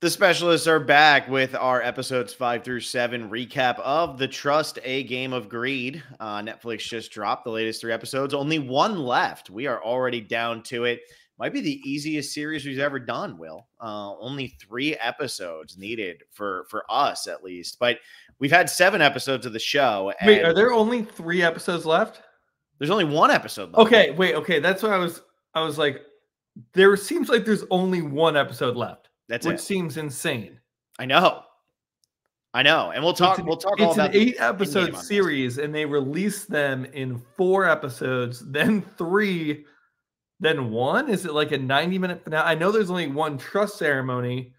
The specialists are back with our episodes 5 through 7 recap of The Trust, A Game of Greed. Netflix just dropped the latest 3 episodes. Only one left. We are already down to it. Might be the easiest series we've ever done, Will. Only 3 episodes needed for us, at least. But we've had 7 episodes of the show. Wait, are there only 3 episodes left? There's only 1 episode left. Okay, wait, okay. That's what I was like, there seems like there's only 1 episode left. Which seems insane. I know. And we'll talk all about it's an 8-episode series, and they release them in 4 episodes, then 3, then 1. Is it like a 90-minute finale? I know there's only 1 trust ceremony,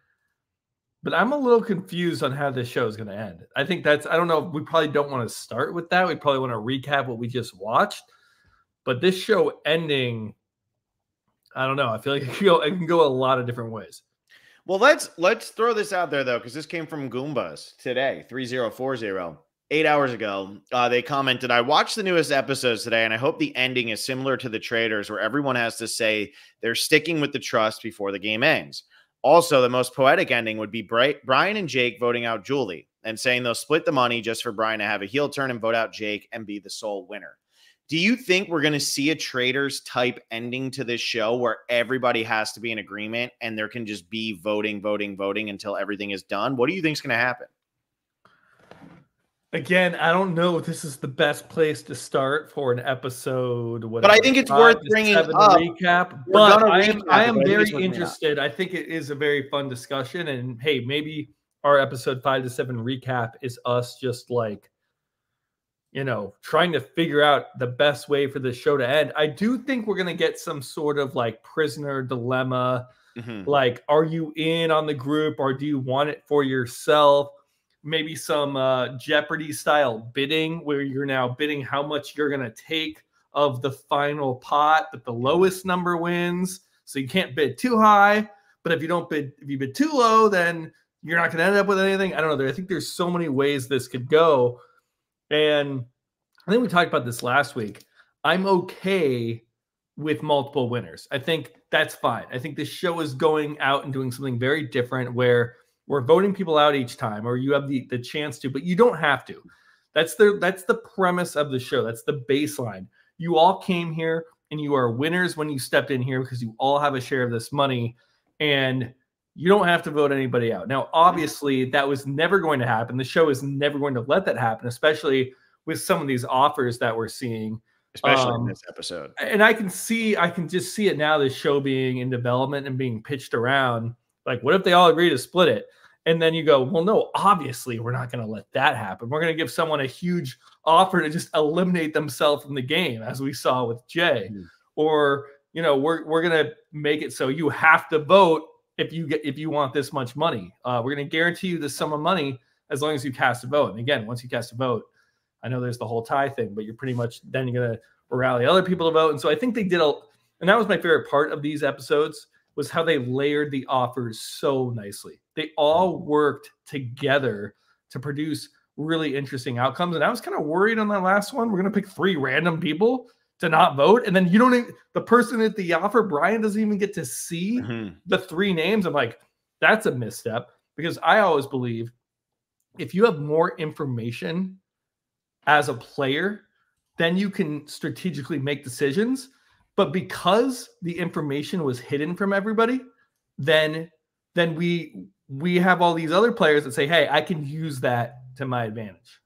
but I'm a little confused on how this show is going to end. I think I don't know. We probably don't want to start with that. We probably want to recap what we just watched. But this show ending, I don't know. I feel like it can go a lot of different ways. Well, let's throw this out there, though, because this came from Goombas today, 3040, 8 hours ago. They commented, I watched the newest episodes today, and I hope the ending is similar to The Traitors, where everyone has to say they're sticking with the trust before the game ends. Also, the most poetic ending would be Brian and Jake voting out Julie and saying they'll split the money just for Brian to have a heel turn and vote out Jake and be the sole winner. Do you think we're going to see a Traitors type ending to this show where everybody has to be in agreement and there can just be voting until everything is done? What do you think is going to happen? Again, I don't know if this is the best place to start for an episode. But I think it's worth bringing up. Recap. But I am very interested. I think it is a very fun discussion. And hey, maybe our episode 5 to 7 recap is us just like, trying to figure out the best way for the show to end. I do think we're going to get some sort of like prisoner dilemma. Mm-hmm. Like, are you in on the group or do you want it for yourself? Maybe some Jeopardy style bidding where you're now bidding how much you're going to take of the final pot, but the lowest number wins. So you can't bid too high, but if you bid too low, then you're not going to end up with anything. I don't know. I think there's so many ways this could go. And I think we talked about this last week. I'm okay with multiple winners. I think that's fine. I think this show is going out and doing something very different where we're voting people out each time, or you have the chance to, but you don't have to. That's the premise of the show. That's the baseline. You all came here and you are winners when you stepped in here because you all have a share of this money and you don't have to vote anybody out. Now, obviously, that was never going to happen. The show is never going to let that happen, especially with some of these offers that we're seeing. Especially in this episode. And I can just see it now, this show being in development and being pitched around. Like, what if they all agree to split it? And then you go, well, no, obviously we're not going to let that happen. We're going to give someone a huge offer to just eliminate themselves from the game, as we saw with Jay. Mm-hmm. Or, we're going to make it so you have to vote if you want this much money. We're going to guarantee you this sum of money as long as you cast a vote. And again, once you cast a vote, I know there's the whole tie thing, but you're pretty much then you're going to rally other people to vote. And so I think they did and that was my favorite part of these episodes, was how they layered the offers so nicely. They all worked together to produce really interesting outcomes. And I was kind of worried on that last one. We're going to pick 3 random people to not vote. And then the person at the offer, Brian, doesn't even get to see the 3 names. I'm like, that's a misstep, because I always believe if you have more information as a player, then you can strategically make decisions. But because the information was hidden from everybody, then we have all these other players that say, hey, I can use that to my advantage.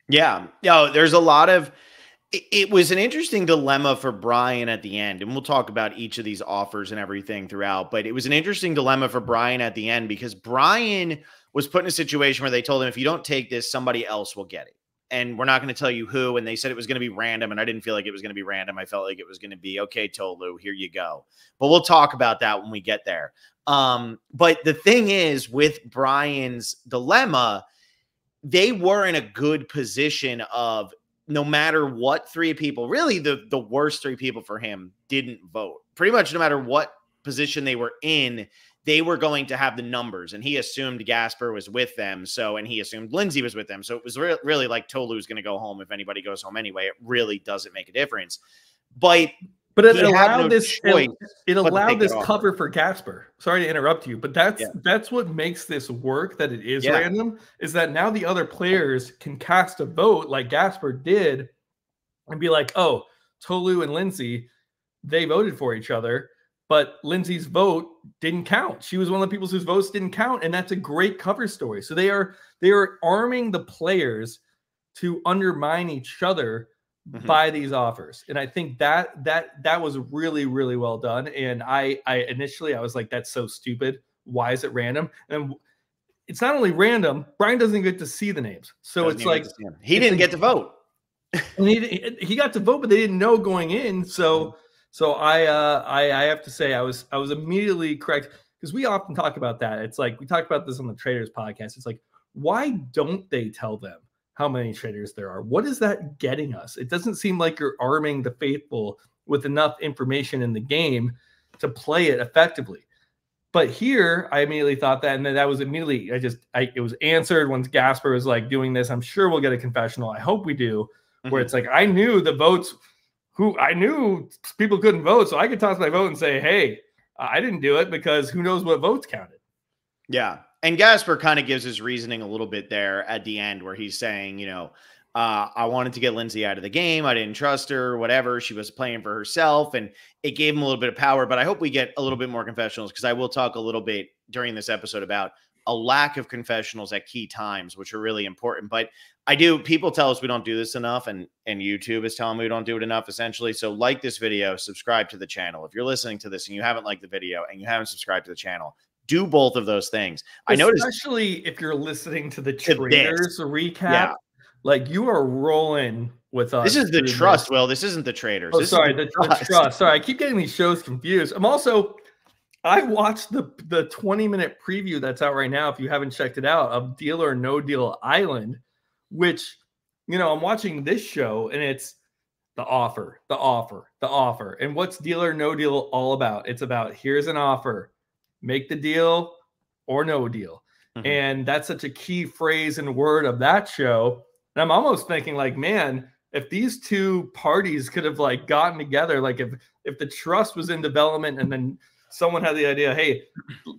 Yeah. There's a lot of, it was an interesting dilemma for Brian at the end. And we'll talk about each of these offers and everything throughout, but it was an interesting dilemma for Brian at the end, because Brian was put in a situation where they told him, if you don't take this, somebody else will get it. And we're not going to tell you who. And they said it was going to be random. And I didn't feel like it was going to be random. I felt like it was going to be, okay, Tolu, here you go. But we'll talk about that when we get there. But the thing is, with Brian's dilemma, they were in a good position of, no matter what 3 people, really the worst 3 people for him didn't vote. Pretty much no matter what position they were in, they were going to have the numbers, and he assumed Gasper was with them. And he assumed Lindsay was with them. So it was really like Tolu's going to go home if anybody goes home anyway. It really doesn't make a difference. But But it he had allowed no this. choice It but to allowed take this that offer. cover for Gasper. Sorry to interrupt you, but Yeah. that's what makes this work. That it is Yeah. random. Is that now the other players can cast a vote like Gasper did, and be like, "Oh, Tolu and Lindsay, they voted for each other, but Lindsay's vote didn't count. She was one of the people whose votes didn't count, and that's a great cover story." So they are arming the players to undermine each other by these offers, and I think that was really, really well done. And I initially I was like, that's so stupid. Why is it random? And it's not only random, Brian doesn't get to see the names, so it's like he didn't get to vote. And he got to vote, but they didn't know going in. So I have to say I was immediately correct, because we often talk about that. It's like we talked about this on the Traders podcast. It's like, why don't they tell them how many traders there are? What is that getting us? It doesn't seem like you're arming the faithful with enough information in the game to play it effectively. But here, I immediately thought that, and then that was immediately, it was answered once Gasper was like doing this. I'm sure we'll get a confessional. I hope we do, where it's like, I knew the votes, I knew people couldn't vote, so I could toss my vote and say, hey, I didn't do it, because who knows what votes counted. Yeah. And Gasper kind of gives his reasoning a little bit there at the end, where he's saying, you know, I wanted to get Lindsay out of the game. I didn't trust her, whatever. She was playing for herself, and it gave him a little bit of power. But I hope we get a little bit more confessionals, because I will talk a little bit during this episode about a lack of confessionals at key times, which are really important. But people tell us we don't do this enough, and YouTube is telling me we don't do it enough, essentially. So like this video, subscribe to the channel. If you're listening to this and you haven't liked the video and you haven't subscribed to the channel, do both of those things. I noticed, especially if you're listening to the Traders recap, like you are rolling with us. This is the Trust, Will. This isn't the Traders. Oh, sorry, the Trust. Sorry, I keep getting these shows confused. I watched the 20-minute preview that's out right now, if you haven't checked it out, of Deal or No Deal Island, which, you know, I'm watching this show, and it's the offer. And what's Deal or No Deal all about? It's about, here's an offer, make the deal or no deal. And that's such a key phrase and word of that show. And I'm almost thinking, like, man, if these two parties could have like gotten together, like if the Trust was in development and then someone had the idea, hey,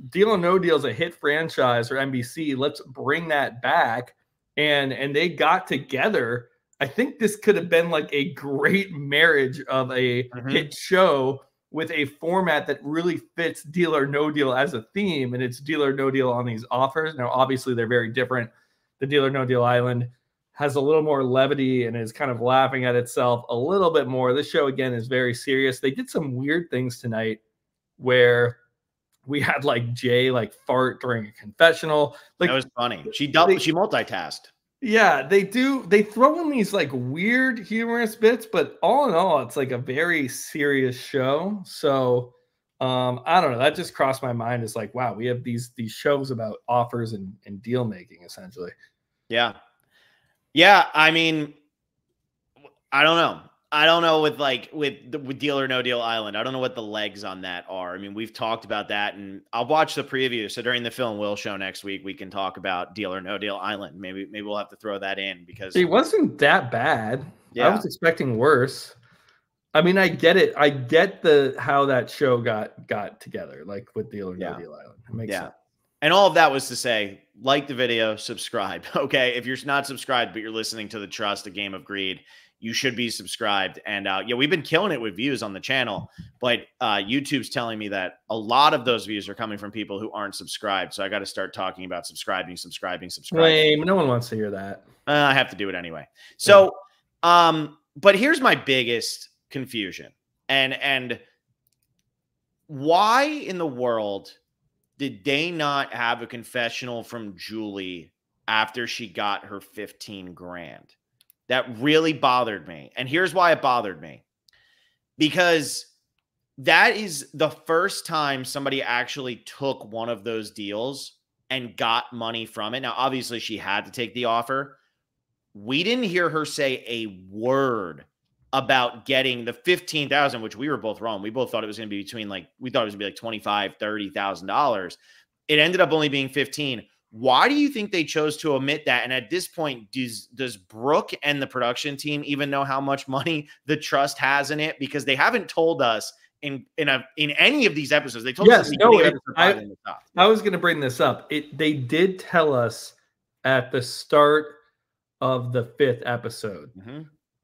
Deal or No Deal is a hit franchise or NBC, let's bring that back. And they got together, I think this could have been like a great marriage of a hit show with a format that really fits Deal or No Deal as a theme. And it's Deal or No Deal on these offers. Now, obviously, they're very different. The Deal or No Deal Island has a little more levity and is kind of laughing at itself a little bit more. This show, again, is very serious. They did some weird things tonight where we had like Jay like fart during a confessional. Like, that was funny. She multitasked. Yeah, they do. They throw in these like weird humorous bits, but all in all, it's like a very serious show. So I don't know. That just crossed my mind. It's like, wow, we have these shows about offers and deal making, essentially. Yeah. Yeah. I mean, I don't know. I don't know with Deal or No Deal Island. I don't know what the legs on that are. I mean, we've talked about that, and I'll watch the preview. So during the Phil Will show next week, we can talk about Deal or No Deal Island. Maybe we'll have to throw that in, because it wasn't that bad. Yeah. I was expecting worse. I mean, I get it. I get how that show got together, like with Deal or No Deal Island. It makes sense. And all of that was to say, like the video, subscribe. Okay. If you're not subscribed, but you're listening to the Trust, A Game of Greed, you should be subscribed. And yeah, we've been killing it with views on the channel, but YouTube's telling me that a lot of those views are coming from people who aren't subscribed. So I got to start talking about subscribing. Lame. No one wants to hear that. I have to do it anyway. So, but here's my biggest confusion. And why in the world did they not have a confessional from Julie after she got her 15 grand? That really bothered me. And here's why it bothered me. Because that is the first time somebody actually took one of those deals and got money from it. Now, obviously, she had to take the offer. We didn't hear her say a word about getting the 15,000, which we were both wrong. We both thought it was going to be we thought it was going to be like $25,000, $30,000. It ended up only being 15. Why do you think they chose to omit that? And at this point, does Brooke and the production team even know how much money the trust has in it? Because they haven't told us in any of these episodes. They told us I was going to bring this up. They did tell us at the start of the 5th episode.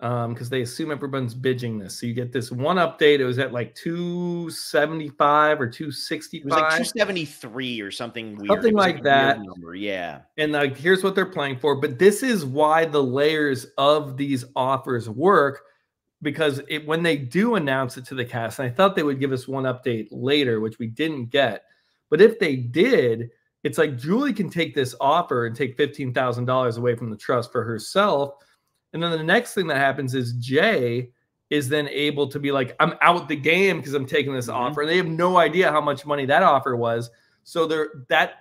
Because they assume everyone's binging this. So you get this one update. It was at like 275 or 265. It was like 273 or something weird. Something like that. Number. Yeah. And like, here's what they're playing for. But this is why the layers of these offers work. Because when they do announce it to the cast, and I thought they would give us one update later, which we didn't get. But if they did, it's like Julie can take this offer and take $15,000 away from the trust for herself. And then the next thing that happens is Jay is then able to be like, I'm out the game because I'm taking this offer. And they have no idea how much money that offer was. So that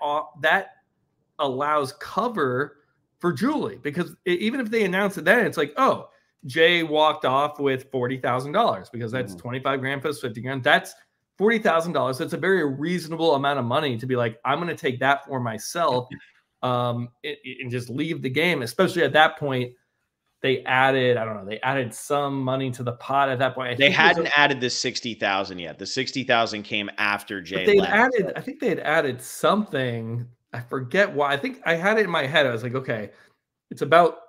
allows cover for Julie, because even if they announce it then, it's like, oh, Jay walked off with $40,000 because that's 25 grand plus 50 grand. That's $40,000. That's a very reasonable amount of money to be like, I'm going to take that for myself and just leave the game, especially at that point. They added some money to the pot at that point. They hadn't added the 60,000 yet. The 60,000 came after Jay left. I think they had added something. I forget why. I think I had it in my head. I was like, okay, it's about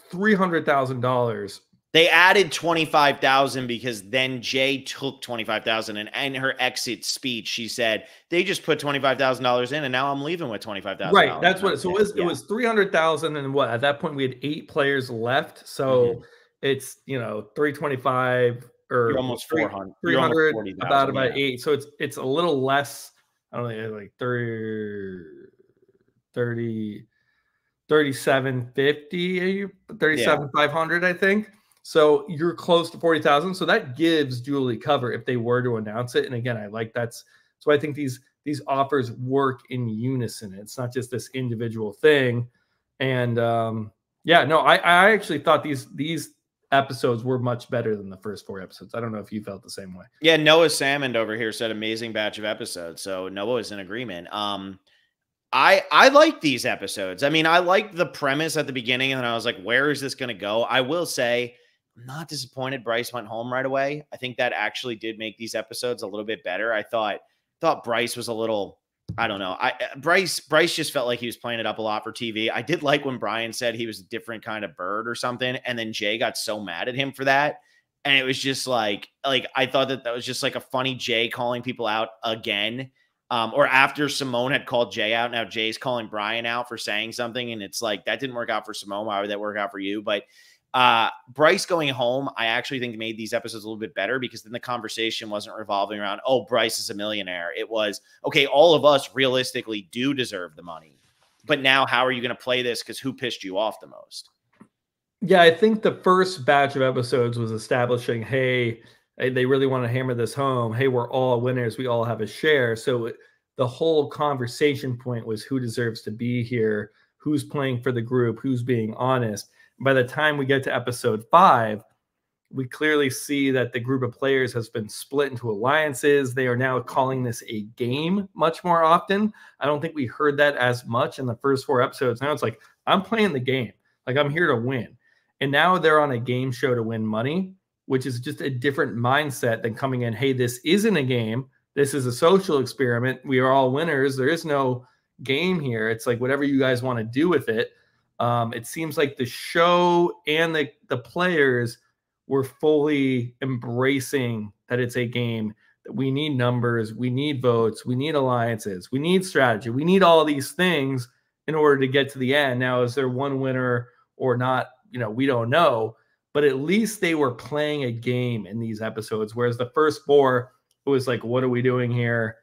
$300,000. They added 25,000 because then Jay took 25,000, and in her exit speech, she said they just put $25,000 in, and now I'm leaving with $25,000. Right, that's what. So it was 300,000, and what at that point we had 8 players left. So it's 325 or you're almost 400, 300 about 8. So it's a little less. I don't know, like 3750, 37,500, I think. So you're close to 40,000. So that gives Julie cover if they were to announce it. And again, I like so I think these offers work in unison. It's not just this individual thing. And I actually thought these episodes were much better than the first 4 episodes. I don't know if you felt the same way. Yeah, Noah Salmond over here said amazing batch of episodes. So Noah is in agreement. I like these episodes. I mean, I liked the premise at the beginning, and then I was like, where is this going to go? I will say, I'm not disappointed Bryce went home right away. I think that actually did make these episodes a little bit better. I thought Bryce was a little, I don't know. Bryce just felt like he was playing it up a lot for TV. I did like when Brian said he was a different kind of bird or something, and then Jay got so mad at him for that. And it was just like I thought that was just like a funny Jay calling people out again. Or after Simone had called Jay out, now Jay's calling Brian out for saying something. And it's like, that didn't work out for Simone. Why would that work out for you? But Bryce going home, I actually think made these episodes a little bit better, because then the conversation wasn't revolving around, oh, Bryce is a millionaire. It was, okay, all of us realistically do deserve the money. But now how are you going to play this? Because who pissed you off the most? Yeah, I think the first batch of episodes was establishing, hey, they really want to hammer this home. Hey, we're all winners. We all have a share. So the whole conversation point was who deserves to be here, who's playing for the group, who's being honest. By the time we get to episode 5, we clearly see that the group of players has been split into alliances. They are now calling this a game much more often. I don't think we heard that as much in the first 4 episodes. Now it's like, I'm playing the game. Like, I'm here to win. And now they're on a game show to win money, which is just a different mindset than coming in, hey, this isn't a game. This is a social experiment. We are all winners. There is no game here. It's like whatever you guys want to do with it. It seems like the show and the players were fully embracing that it's a game, that we need numbers, we need votes, we need alliances, we need strategy, we need all these things in order to get to the end. Now, is there one winner or not? We don't know. But at least they were playing a game in these episodes, whereas the first 4, it was like, what are we doing here?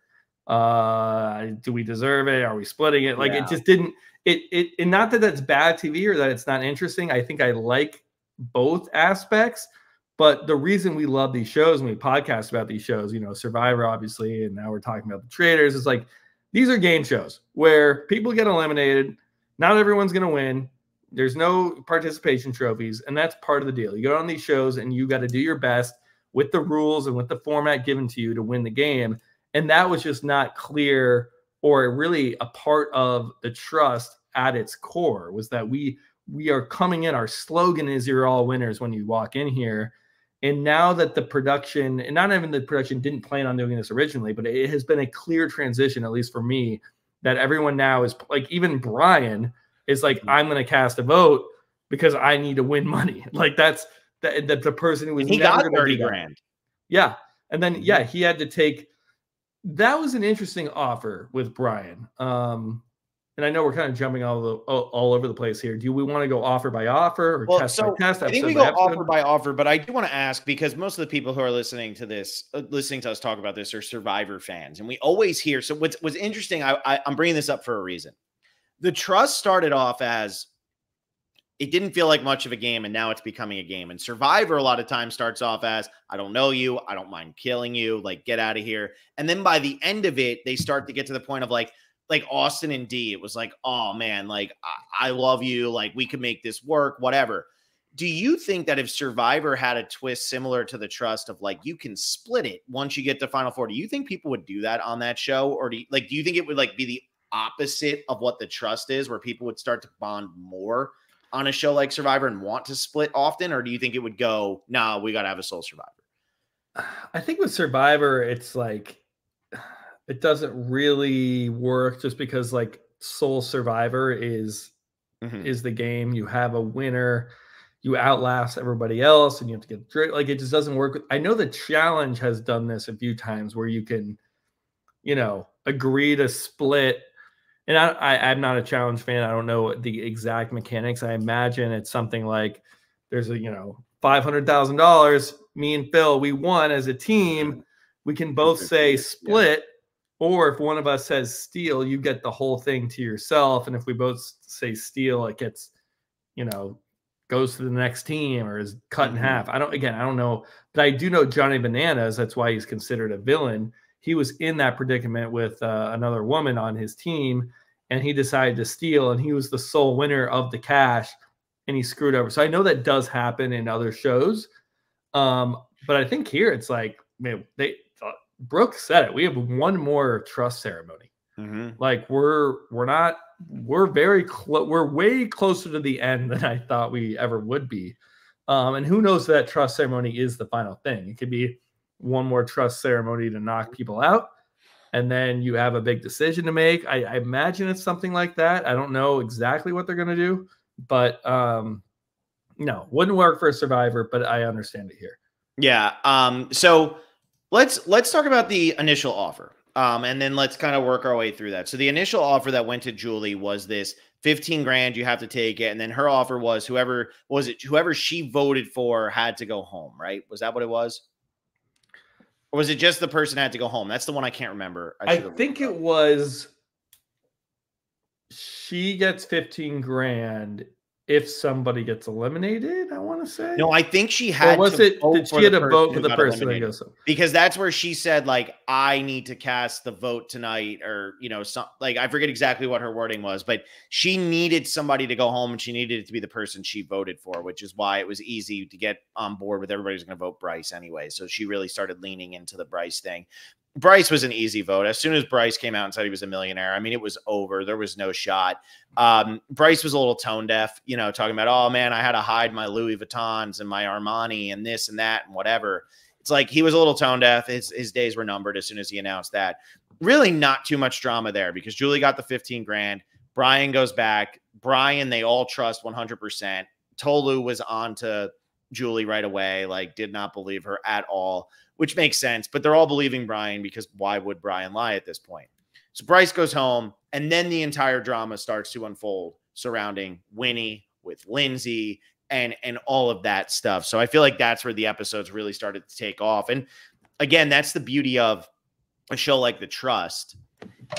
Do we deserve it? Are we splitting it? Like, It just didn't. And not that that's bad TV or that it's not interesting. I think I like both aspects. But the reason we love these shows and we podcast about these shows, Survivor, obviously, and now we're talking about The Traitors, is like, these are game shows where people get eliminated. Not everyone's going to win. There's no participation trophies, and that's part of the deal. You go on these shows, and you got to do your best with the rules and with the format given to you to win the game. And that was just not clear or really a part of the trust at its core, was that we are coming in. Our slogan is "You're all winners" when you walk in here. And now that the production, and not even the production didn't plan on doing this originally, but it has been a clear transition, at least for me, that everyone now is like, even Brian is like, I'm going to cast a vote because I need to win money. Like that's the person who was he never got going to 30 do that. grand. Yeah. And then, yeah, he had to take, that was an interesting offer with Brian. And I know we're kind of jumping all over the place here. Do we want to go offer by offer or test by test? I think we go offer by offer, but I do want to ask, because most of the people who are listening to this, listening to us talk about this, are Survivor fans, and we always hear. So what's interesting, I'm bringing this up for a reason. The trust started off as, it didn't feel like much of a game, and now it's becoming a game. And Survivor a lot of times starts off as, I don't know you, I don't mind killing you, like, get out of here. And then by the end of it, they start to get to the point of like Austin and D, it was like, oh man, like I love you, like we could make this work, whatever. Do you think that if Survivor had a twist similar to the trust of like, you can split it once you get to Final Four, do you think people would do that on that show? Or do you think it would like be the opposite of what the trust is, where people would start to bond more on a show like Survivor and want to split often? Or do you think it would go, nah, we got to have a sole survivor? I think with Survivor, it's like, it doesn't really work, just because like sole survivor is the game. You have a winner, you outlast everybody else, and you have to get, like, it just doesn't work. I know the challenge has done this a few times where you can, agree to split. And I'm not a challenge fan. I don't know the exact mechanics. I imagine it's something like there's a, $500,000. Me and Phil, we won as a team. We can both say split. Yeah. Or if one of us says steal, you get the whole thing to yourself. And if we both say steal, it gets, goes to the next team or is cut in half. I don't know. But I do know Johnny Bananas. That's why he's considered a villain. He was in that predicament with another woman on his team, and he decided to steal, and he was the sole winner of the cash, and he screwed over. So I know that does happen in other shows. But I think here it's like, man, Brooke said it. We have one more trust ceremony. Like we're very close. We're way closer to the end than I thought we ever would be. And who knows if that trust ceremony is the final thing. It could be one more trust ceremony to knock people out, and then you have a big decision to make. I imagine it's something like that. I don't know exactly what they're going to do, but no, wouldn't work for a Survivor, but I understand it here. Yeah. So let's talk about the initial offer. And then let's kind of work our way through that. So the initial offer that went to Julie was this 15 grand, you have to take it. And then her offer was whoever she voted for had to go home, right? Was that what it was? Or was it just the person had to go home? That's the one I can't remember. I think it was, she gets 15 grand if somebody gets eliminated, I want to say. No, I think she had did she had a vote for the person that goes home? Because that's where she said, like, I need to cast the vote tonight, or, like, I forget exactly what her wording was, but she needed somebody to go home, and she needed it to be the person she voted for, which is why it was easy to get on board with everybody's going to vote Bryce anyway. So she really started leaning into the Bryce thing. Bryce was an easy vote. As soon as Bryce came out and said he was a millionaire, I mean, it was over. There was no shot. Bryce was a little tone deaf, talking about, oh man, I had to hide my Louis Vuittons and my Armani and this and that and whatever. It's like he was a little tone deaf. His days were numbered as soon as he announced that. Really not too much drama there, because Julie got the 15 grand. Brian goes back. Brian, they all trust 100%. Tolu was on to Julie right away, like did not believe her at all, which makes sense. But they're all believing Brian, because why would Brian lie at this point? So Bryce goes home, and then the entire drama starts to unfold surrounding Winnie with Lindsay and all of that stuff. So I feel like that's where the episodes really started to take off. And again, that's the beauty of a show like The Trust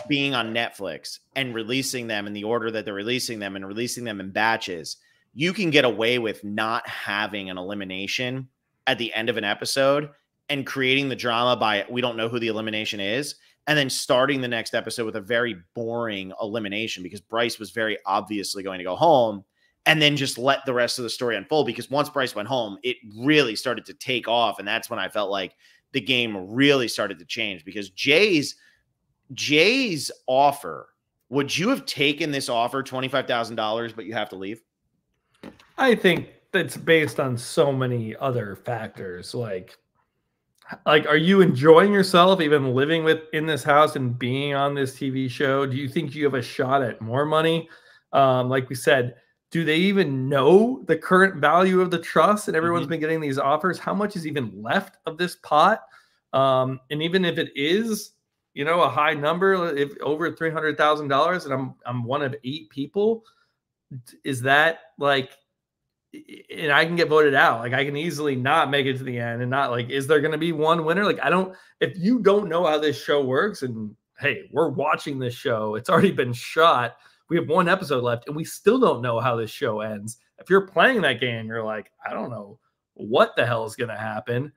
being on Netflix and releasing them in the order that they're releasing them, and releasing them in batches. You can get away with not having an elimination at the end of an episode and creating the drama by, we don't know who the elimination is, and then starting the next episode with a very boring elimination, because Bryce was very obviously going to go home, and then just let the rest of the story unfold. Because once Bryce went home, it really started to take off. And that's when I felt like the game really started to change, because Jay's Jay's offer, would you have taken this offer, $25,000, but you have to leave? I think that's based on so many other factors. Like, are you enjoying yourself even living in this house and being on this TV show? Do you think you have a shot at more money? Like we said, do they even know the current value of the trust? And everyone's been getting these offers. How much is even left of this pot? And even if it is, you know, a high number, if over $300,000, and I'm one of 8 people, is that like, and I can get voted out. Like, I can easily not make it to the end and not like, is there going to be one winner? Like, if you don't know how this show works, and hey, we're watching this show, it's already been shot. We have 1 episode left and we still don't know how this show ends. If you're playing that game, you're like, I don't know what the hell is going to happen.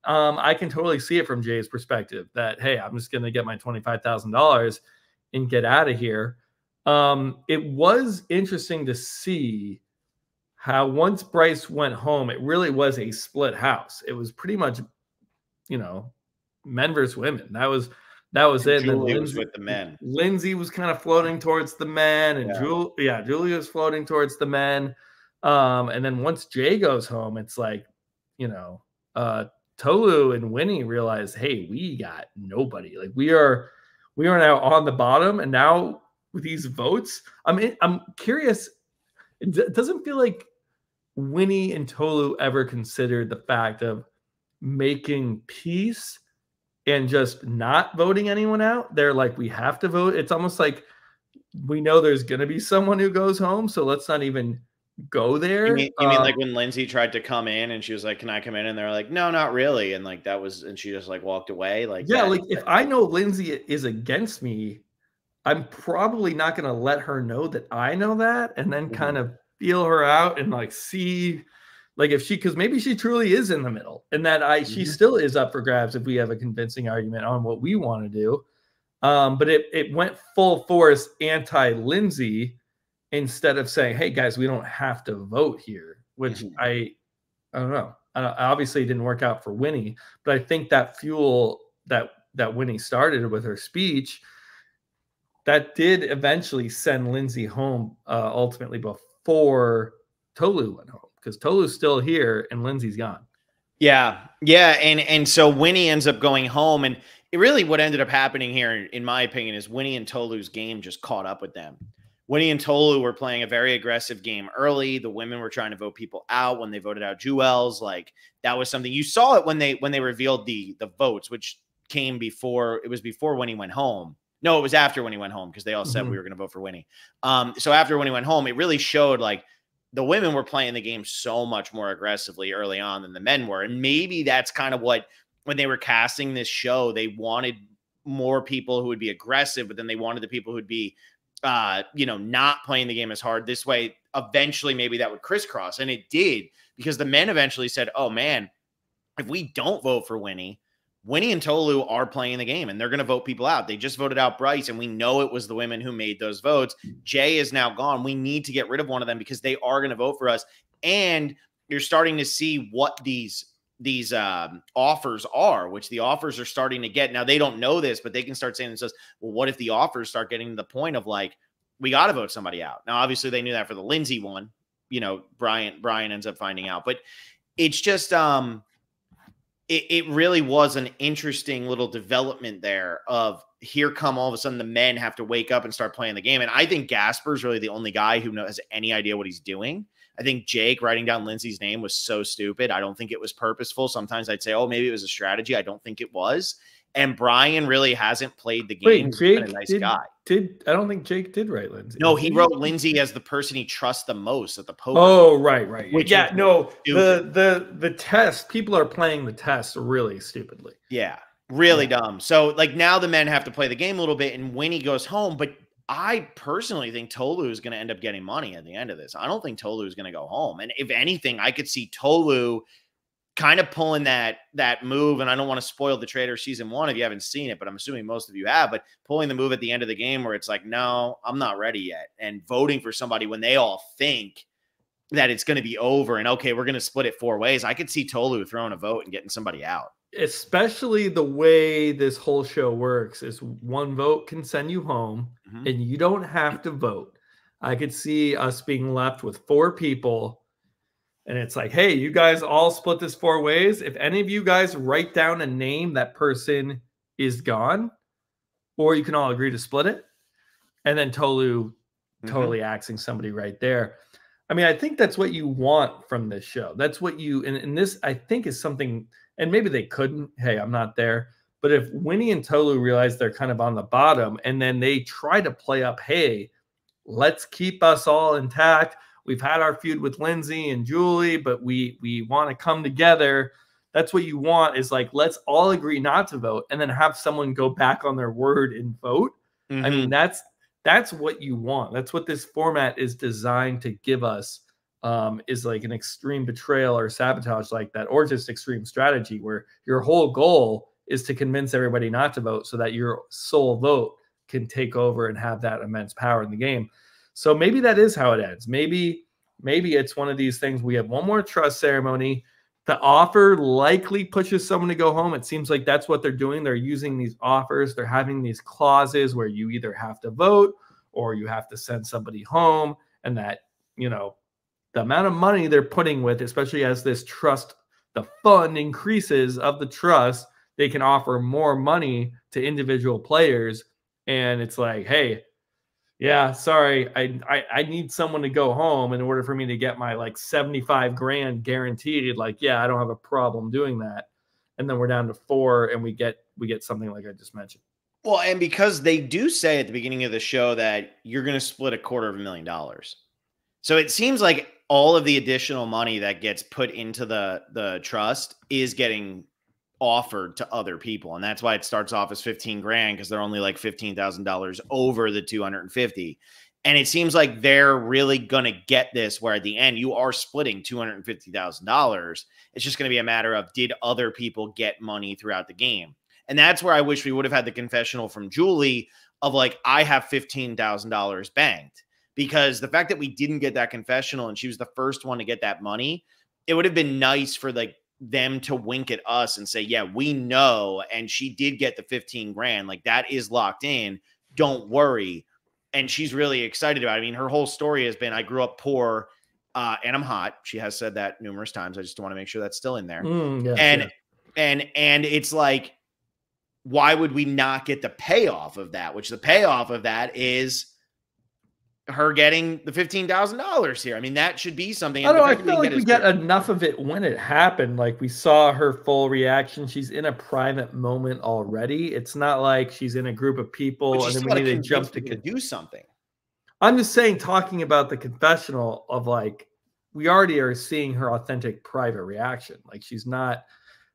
I can totally see it from Jay's perspective that, hey, I'm just going to get my $25,000 and get out of here. It was interesting to see how once Bryce went home, it really was a split house. It was pretty much, you know, men versus women. That was it. Julie was with the men. Lindsay was kind of floating towards the men, and Julie was floating towards the men. And then once Jay goes home, it's like, you know, Tolu and Winnie realize, hey, we got nobody. Like, we are now on the bottom, and now with these votes, I'm curious. It doesn't feel like Winnie and Tolu ever considered the fact of making peace and just not voting anyone out. They're like, we have to vote. It's almost like we know there's going to be someone who goes home, so let's not even go there. You mean like when Lindsay tried to come in and she was like, can I come in? And they're like, no, not really. And like, and she just like walked away. Like, yeah, like if I know Lindsay is against me, I'm probably not going to let her know that I know that, and then kind of feel her out and like see like if she, because maybe she truly is in the middle and that she still is up for grabs if we have a convincing argument on what we want to do. But it went full force anti-Lindsay instead of saying, hey guys, we don't have to vote here, which I don't know. Obviously it didn't work out for Winnie, but I think that fuel that Winnie started with her speech, that did eventually send Lindsay home ultimately before Tolu went home, because Tolu's still here and Lindsay's gone. Yeah. And so Winnie ends up going home, and it really, what ended up happening here, in my opinion, is Winnie and Tolu's game just caught up with them. Winnie and Tolu were playing a very aggressive game early. The women were trying to vote people out when they voted out Jewels. Like, that was something you saw it when they revealed the votes, which came before Winnie went home. No, it was after Winnie went home, because they all said we were going to vote for Winnie. So after Winnie went home, it really showed like the women were playing the game so much more aggressively early on than the men were. And maybe that's kind of what, when they were casting this show, they wanted more people who would be aggressive, but then they wanted the people who'd be, not playing the game as hard. This way, eventually, maybe that would crisscross. And it did, because the men eventually said, oh man, if we don't vote for Winnie and Tolu are playing the game and they're going to vote people out. They just voted out Bryce, and we know it was the women who made those votes. Jay is now gone. We need to get rid of one of them because they are going to vote for us. And you're starting to see what these offers are, which the offers are starting to get. Now, they don't know this, but they can start saying to themselves, well, what if the offers start getting to the point of like, we got to vote somebody out? Now, obviously they knew that for the Lindsay one, Brian ends up finding out, but it's just, it really was an interesting little development there of, here come all of a sudden the men have to wake up and start playing the game. And I think Gasper's really the only guy who has any idea what he's doing. I think Jake writing down Lindsay's name was so stupid. I don't think it was purposeful. Sometimes I'd say, oh, maybe it was a strategy. I don't think it was. And Brian really hasn't played the game. Wait, Jake, a nice guy. I don't think Jake did write Lindsay. No, he wrote Lindsay as the person he trusts the most at the poker. Oh, right. Which the test, people are playing the test really stupidly. Yeah, really dumb. So like now the men have to play the game a little bit, and Winnie goes home. But I personally think Tolu is going to end up getting money at the end of this. I don't think Tolu is going to go home. And if anything, I could see Tolu kind of pulling that move. And I don't want to spoil the Trader season 1 if you haven't seen it, but I'm assuming most of you have, but pulling the move at the end of the game where it's like, no, I'm not ready yet. And voting for somebody when they all think that it's going to be over and okay, we're going to split it 4 ways. I could see Tolu throwing a vote and getting somebody out. especially the way this whole show works is one vote can send you home and you don't have to vote. I could see us being left with 4 people and it's like, hey, you guys all split this 4 ways. If any of you guys write down a name, that person is gone, or you can all agree to split it. And then Tolu totally axing somebody right there. I mean, I think that's what you want from this show. That's what you, and this, I think, is something, and maybe they couldn't. Hey, I'm not there. But if Winnie and Tolu realize they're kind of on the bottom and then they try to play up, hey, let's keep us all intact. We've had our feud with Lindsay and Julie, but we want to come together. That's what you want, is like, let's all agree not to vote and then have someone go back on their word and vote. I mean, that's what you want. That's what this format is designed to give us, is like an extreme betrayal or sabotage like that, or just extreme strategy where your whole goal is to convince everybody not to vote so that your sole vote can take over and have that immense power in the game. So maybe that is how it ends. Maybe it's one of these things. We have one more trust ceremony. The offer likely pushes someone to go home. It seems like that's what they're doing. They're using these offers. They're having these clauses where you either have to vote or you have to send somebody home. And that, you know, the amount of money they're putting with, especially as this trust, the fund increases of the trust, they can offer more money to individual players. And it's like, hey, yeah, sorry, I need someone to go home in order for me to get my like 75 grand guaranteed. Like, yeah, I don't have a problem doing that. And then we're down to 4 and we get something like I just mentioned. Well, and because they do say at the beginning of the show that you're going to split $250,000. So it seems like all of the additional money that gets put into the trust is getting offered to other people. And that's why it starts off as 15 grand, because they're only like $15,000 over the 250. And it seems like they're really going to get this, where at the end you are splitting $250,000. It's just going to be a matter of, did other people get money throughout the game? And that's where I wish we would have had the confessional from Julie of like, I have $15,000 banked, because the fact that we didn't get that confessional and she was the first one to get that money, it would have been nice for like them to wink at us and say, yeah, we know. And she did get the 15 grand. Like, that is locked in. Don't worry. And she's really excited about it. I mean, her whole story has been, I grew up poor and I'm hot. She has said that numerous times. I just want to make sure that's still in there. And it's like, why would we not get the payoff of that? Which the payoff of that is her getting the $15,000 here. I mean, that should be something. I don't know. I feel like we get enough of it when it happened. Like, we saw her full reaction. She's in a private moment already. It's not like she's in a group of people and then we need to jump to do something. I'm just saying, talking about the confessional of like, we already are seeing her authentic private reaction. Like, she's not,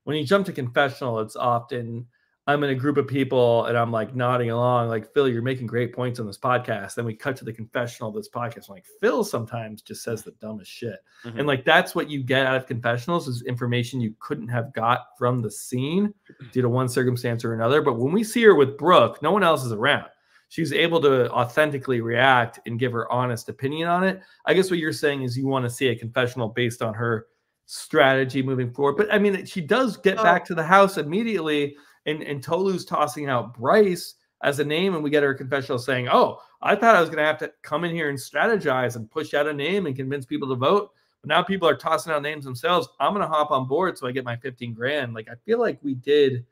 when you jump to confessional, it's often, I'm in a group of people and I'm like nodding along, like, Phil, you're making great points on this podcast. Then we cut to the confessional of this podcast. I'm like, Phil sometimes just says the dumbest shit. And like, that's what you get out of confessionals, is information you couldn't have got from the scene due to one circumstance or another. But when we see her with Brooke, no one else is around. She's able to authentically react and give her honest opinion on it. I guess what you're saying is you want to see a confessional based on her strategy moving forward. But I mean, she does get back to the house immediately. And Tolu's tossing out Bryce as a name, and we get her confessional saying, oh, I thought I was going to have to come in here and strategize and push out a name and convince people to vote. But now people are tossing out names themselves. I'm going to hop on board so I get my 15 grand. Like, I feel like we did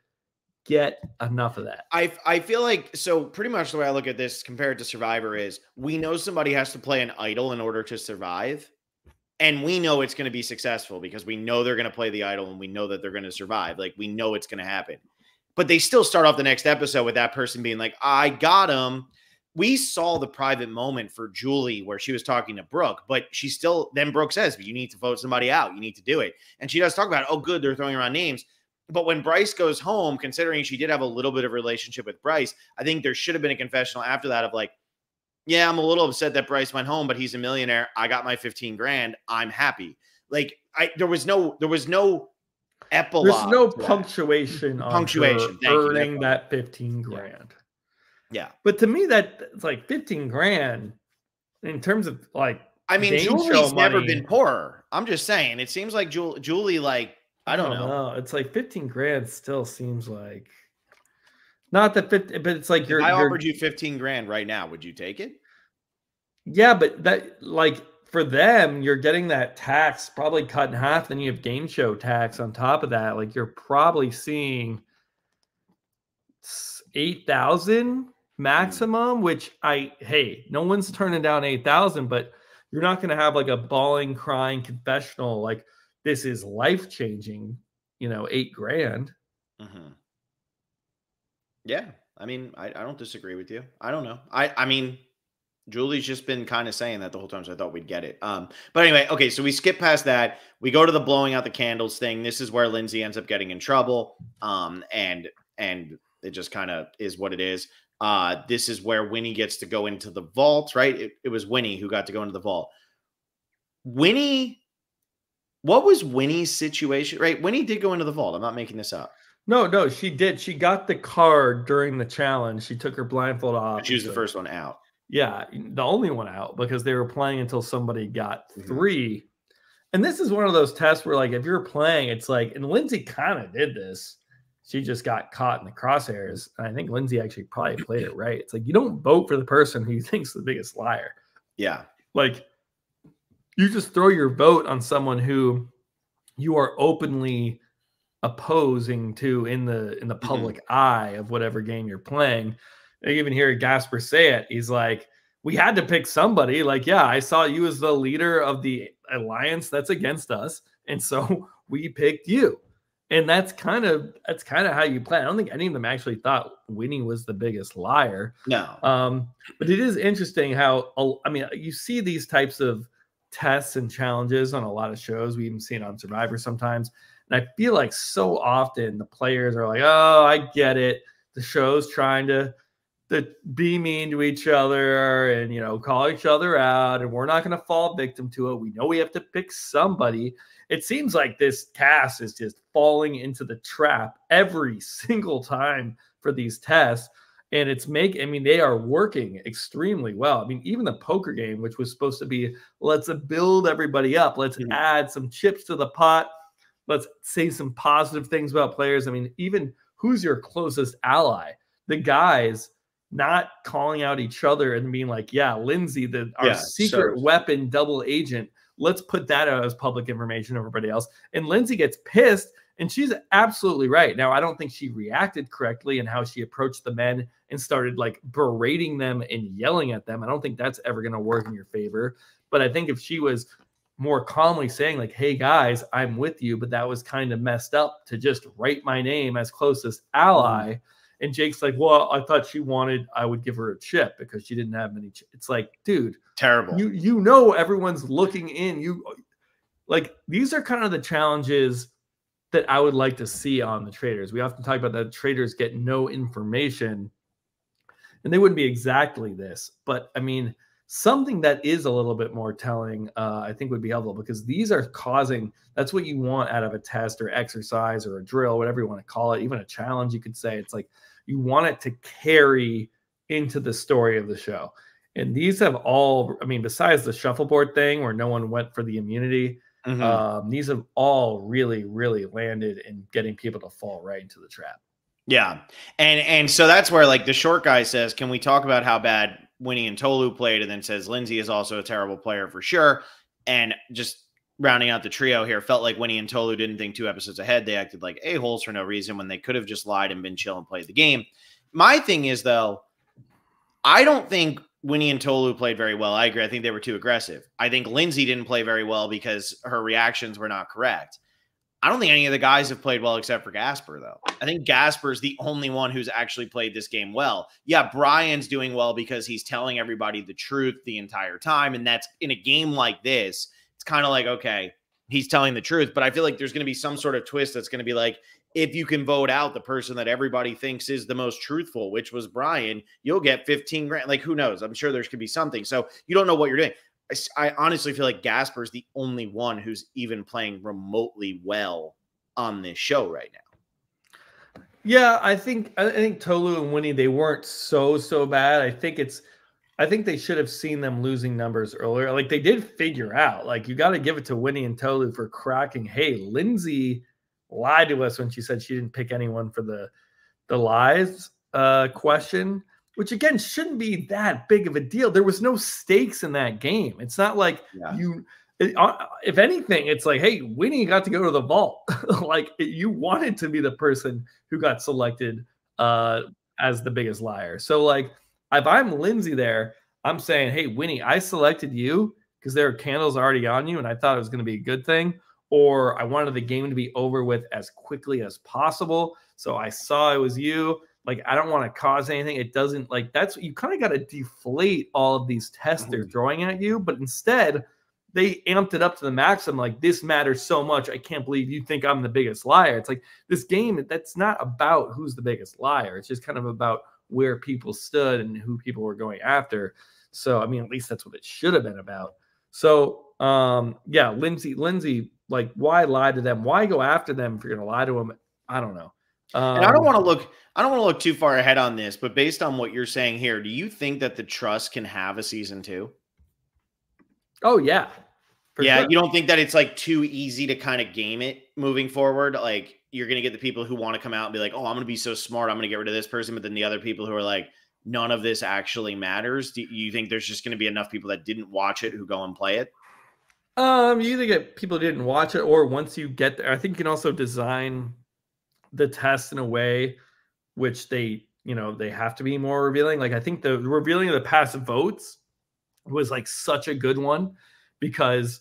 get enough of that. I feel like, so pretty much the way I look at this compared to Survivor is, we know somebody has to play an idol in order to survive. And we know it's going to be successful because we know they're going to play the idol and we know that they're going to survive. Like, we know it's going to happen. But they still start off the next episode with that person being like, I got him. We saw the private moment for Julie where she was talking to Brooke, but she still, then Brooke says, but you need to vote somebody out. You need to do it. And she does talk about, oh, good, they're throwing around names. But when Bryce goes home, considering she did have a little bit of relationship with Bryce, I think there should have been a confessional after that of like, yeah, I'm a little upset that Bryce went home, but he's a millionaire. I got my 15 grand. I'm happy. Like, there was no epilogue. There's no punctuation on earning that 15 grand. Yeah. But to me, that's like 15 grand in terms of like, I mean, Julie's never been poorer. I'm just saying, it seems like Julie, like, I don't know. It's like 15 grand still seems like not that 50, but it's like If I offered you 15 grand right now, would you take it? yeah, but that like for them, you're getting that tax probably cut in half. Then you have game show tax on top of that. Like you're probably seeing 8,000 maximum, which hey, no one's turning down 8,000, but you're not going to have like a bawling, crying confessional like this is life changing. 8 grand. Mm-hmm. Yeah, I mean, I don't disagree with you. I don't know. I mean, Julie's just been kind of saying that the whole time, so I thought we'd get it. But anyway, okay, so we skip past that. We go to the blowing out the candles thing. This is where Lindsay ends up getting in trouble. And it just kind of is what it is. This is where Winnie gets to go into the vault, right? It was Winnie who got to go into the vault. Winnie, what was Winnie's situation? Right? Winnie did go into the vault. I'm not making this up. No, she did. She got the card during the challenge. She took her blindfold off. She was the first one out. Yeah, the only one out because they were playing until somebody got 3. And this is one of those tests where, like, if you're playing, it's like, and Lindsay kind of did this. She just got caught in the crosshairs. And I think Lindsay actually probably played it right. It's like, you don't vote for the person who you think's the biggest liar. Yeah. Like, you just throw your vote on someone who you are openly opposing to in the public eye of whatever game you're playing. I even hear Gasper say it. He's like, we had to pick somebody. Like, yeah, I saw you as the leader of the alliance that's against us, and so we picked you. And that's kind of how you play. I don't think any of them actually thought Winnie was the biggest liar. No. But it is interesting how, I mean, you see these types of tests and challenges on a lot of shows. We even see it on Survivor sometimes. And I feel like so often the players are like, oh, I get it. The show's trying to be mean to each other and, call each other out. And we're not going to fall victim to it. We know we have to pick somebody. It seems like this cast is just falling into the trap every single time for these tests. And they are working extremely well. I mean, even the poker game, which was supposed to be, let's build everybody up. Let's add some chips to the pot. Let's say some positive things about players. I mean, even who's your closest ally? The guys not calling out each other and being like, yeah, Lindsay, our secret weapon double agent, let's put that out as public information to everybody else. And Lindsay gets pissed, and she's absolutely right. Now, I don't think she reacted correctly in how she approached the men and started like berating them and yelling at them. I don't think that's ever going to work in your favor. But I think if she was more calmly saying like, hey guys, I'm with you, but that was kind of messed up to just write my name as closest ally. And Jake's like, well, I thought she wanted I would give her a chip because she didn't have many it's like, dude, terrible. Everyone's looking in. These are kind of the challenges that I would like to see on the traders. We often talk about that traders get no information, and they wouldn't be exactly this, but I mean, something that is a little bit more telling, I think would be helpful, because these are that's what you want out of a test or exercise or a drill, whatever you want to call it, even a challenge, you could say. It's like you want it to carry into the story of the show. And these have all, I mean, besides the shuffleboard thing where no one went for the immunity, these have all really, really landed in getting people to fall right into the trap. Yeah. And so that's where like the short guy says, can we talk about how bad Winnie and Tolu played? And then says Lindsay is also a terrible player for sure. And just rounding out the trio here, felt like Winnie and Tolu didn't think 2 episodes ahead. They acted like a-holes for no reason when they could have just lied and been chill and played the game. My thing is, though, I don't think Winnie and Tolu played very well. I agree. I think they were too aggressive. I think Lindsay didn't play very well because her reactions were not correct. I don't think any of the guys have played well except for Gasper, though. I think Gasper is the only one who's actually played this game well. Yeah, Brian's doing well because he's telling everybody the truth the entire time. And that's in a game like this. It's kind of like, okay, he's telling the truth. But I feel like there's going to be some sort of twist that's going to be like, if you can vote out the person that everybody thinks is the most truthful, which was Brian, you'll get 15 grand. Like, who knows? I'm sure there's going to be something. So you don't know what you're doing. I honestly feel like Gasper's the only one who's even playing remotely well on this show right now. Yeah, I think Tolu and Winnie, they weren't so bad. I think they should have seen them losing numbers earlier. Like, they did figure out, like, you got to give it to Winnie and Tolu for cracking. Hey, Lindsay lied to us when she said she didn't pick anyone for the lies question, which again shouldn't be that big of a deal. There was no stakes in that game. It's not like if anything, it's like, hey, Winnie got to go to the vault. Like you wanted to be the person who got selected as the biggest liar. So like if I'm Lindsay there, I'm saying, hey, Winnie, I selected you because there are candles already on you and I thought it was going to be a good thing. Or I wanted the game to be over with as quickly as possible. So I saw it was you. Like, I don't want to cause anything. It doesn't like that's you kind of got to deflate all of these tests they're throwing at you. But instead, they amped it up to the maximum. Like, this matters so much. I can't believe you think I'm the biggest liar. It's like this game, that's not about who's the biggest liar. It's just kind of about where people stood and who people were going after. So, I mean, at least that's what it should have been about. So, yeah, Lindsay, like, why lie to them? Why go after them if you're going to lie to them? I don't know. And I don't want to look too far ahead on this, but based on what you're saying here, do you think that the Trust can have a season 2? Oh yeah. Yeah. Sure. You don't think that it's like too easy to kind of game it moving forward? Like you're going to get the people who want to come out and be like, oh, I'm going to be so smart, I'm going to get rid of this person. But then the other people who are like, none of this actually matters. Do you think there's just going to be enough people that didn't watch it who go and play it? You either get people who didn't watch it, or once you get there, I think you can also design the test in a way which they have to be more revealing. Like I think the revealing of the past votes was like such a good one because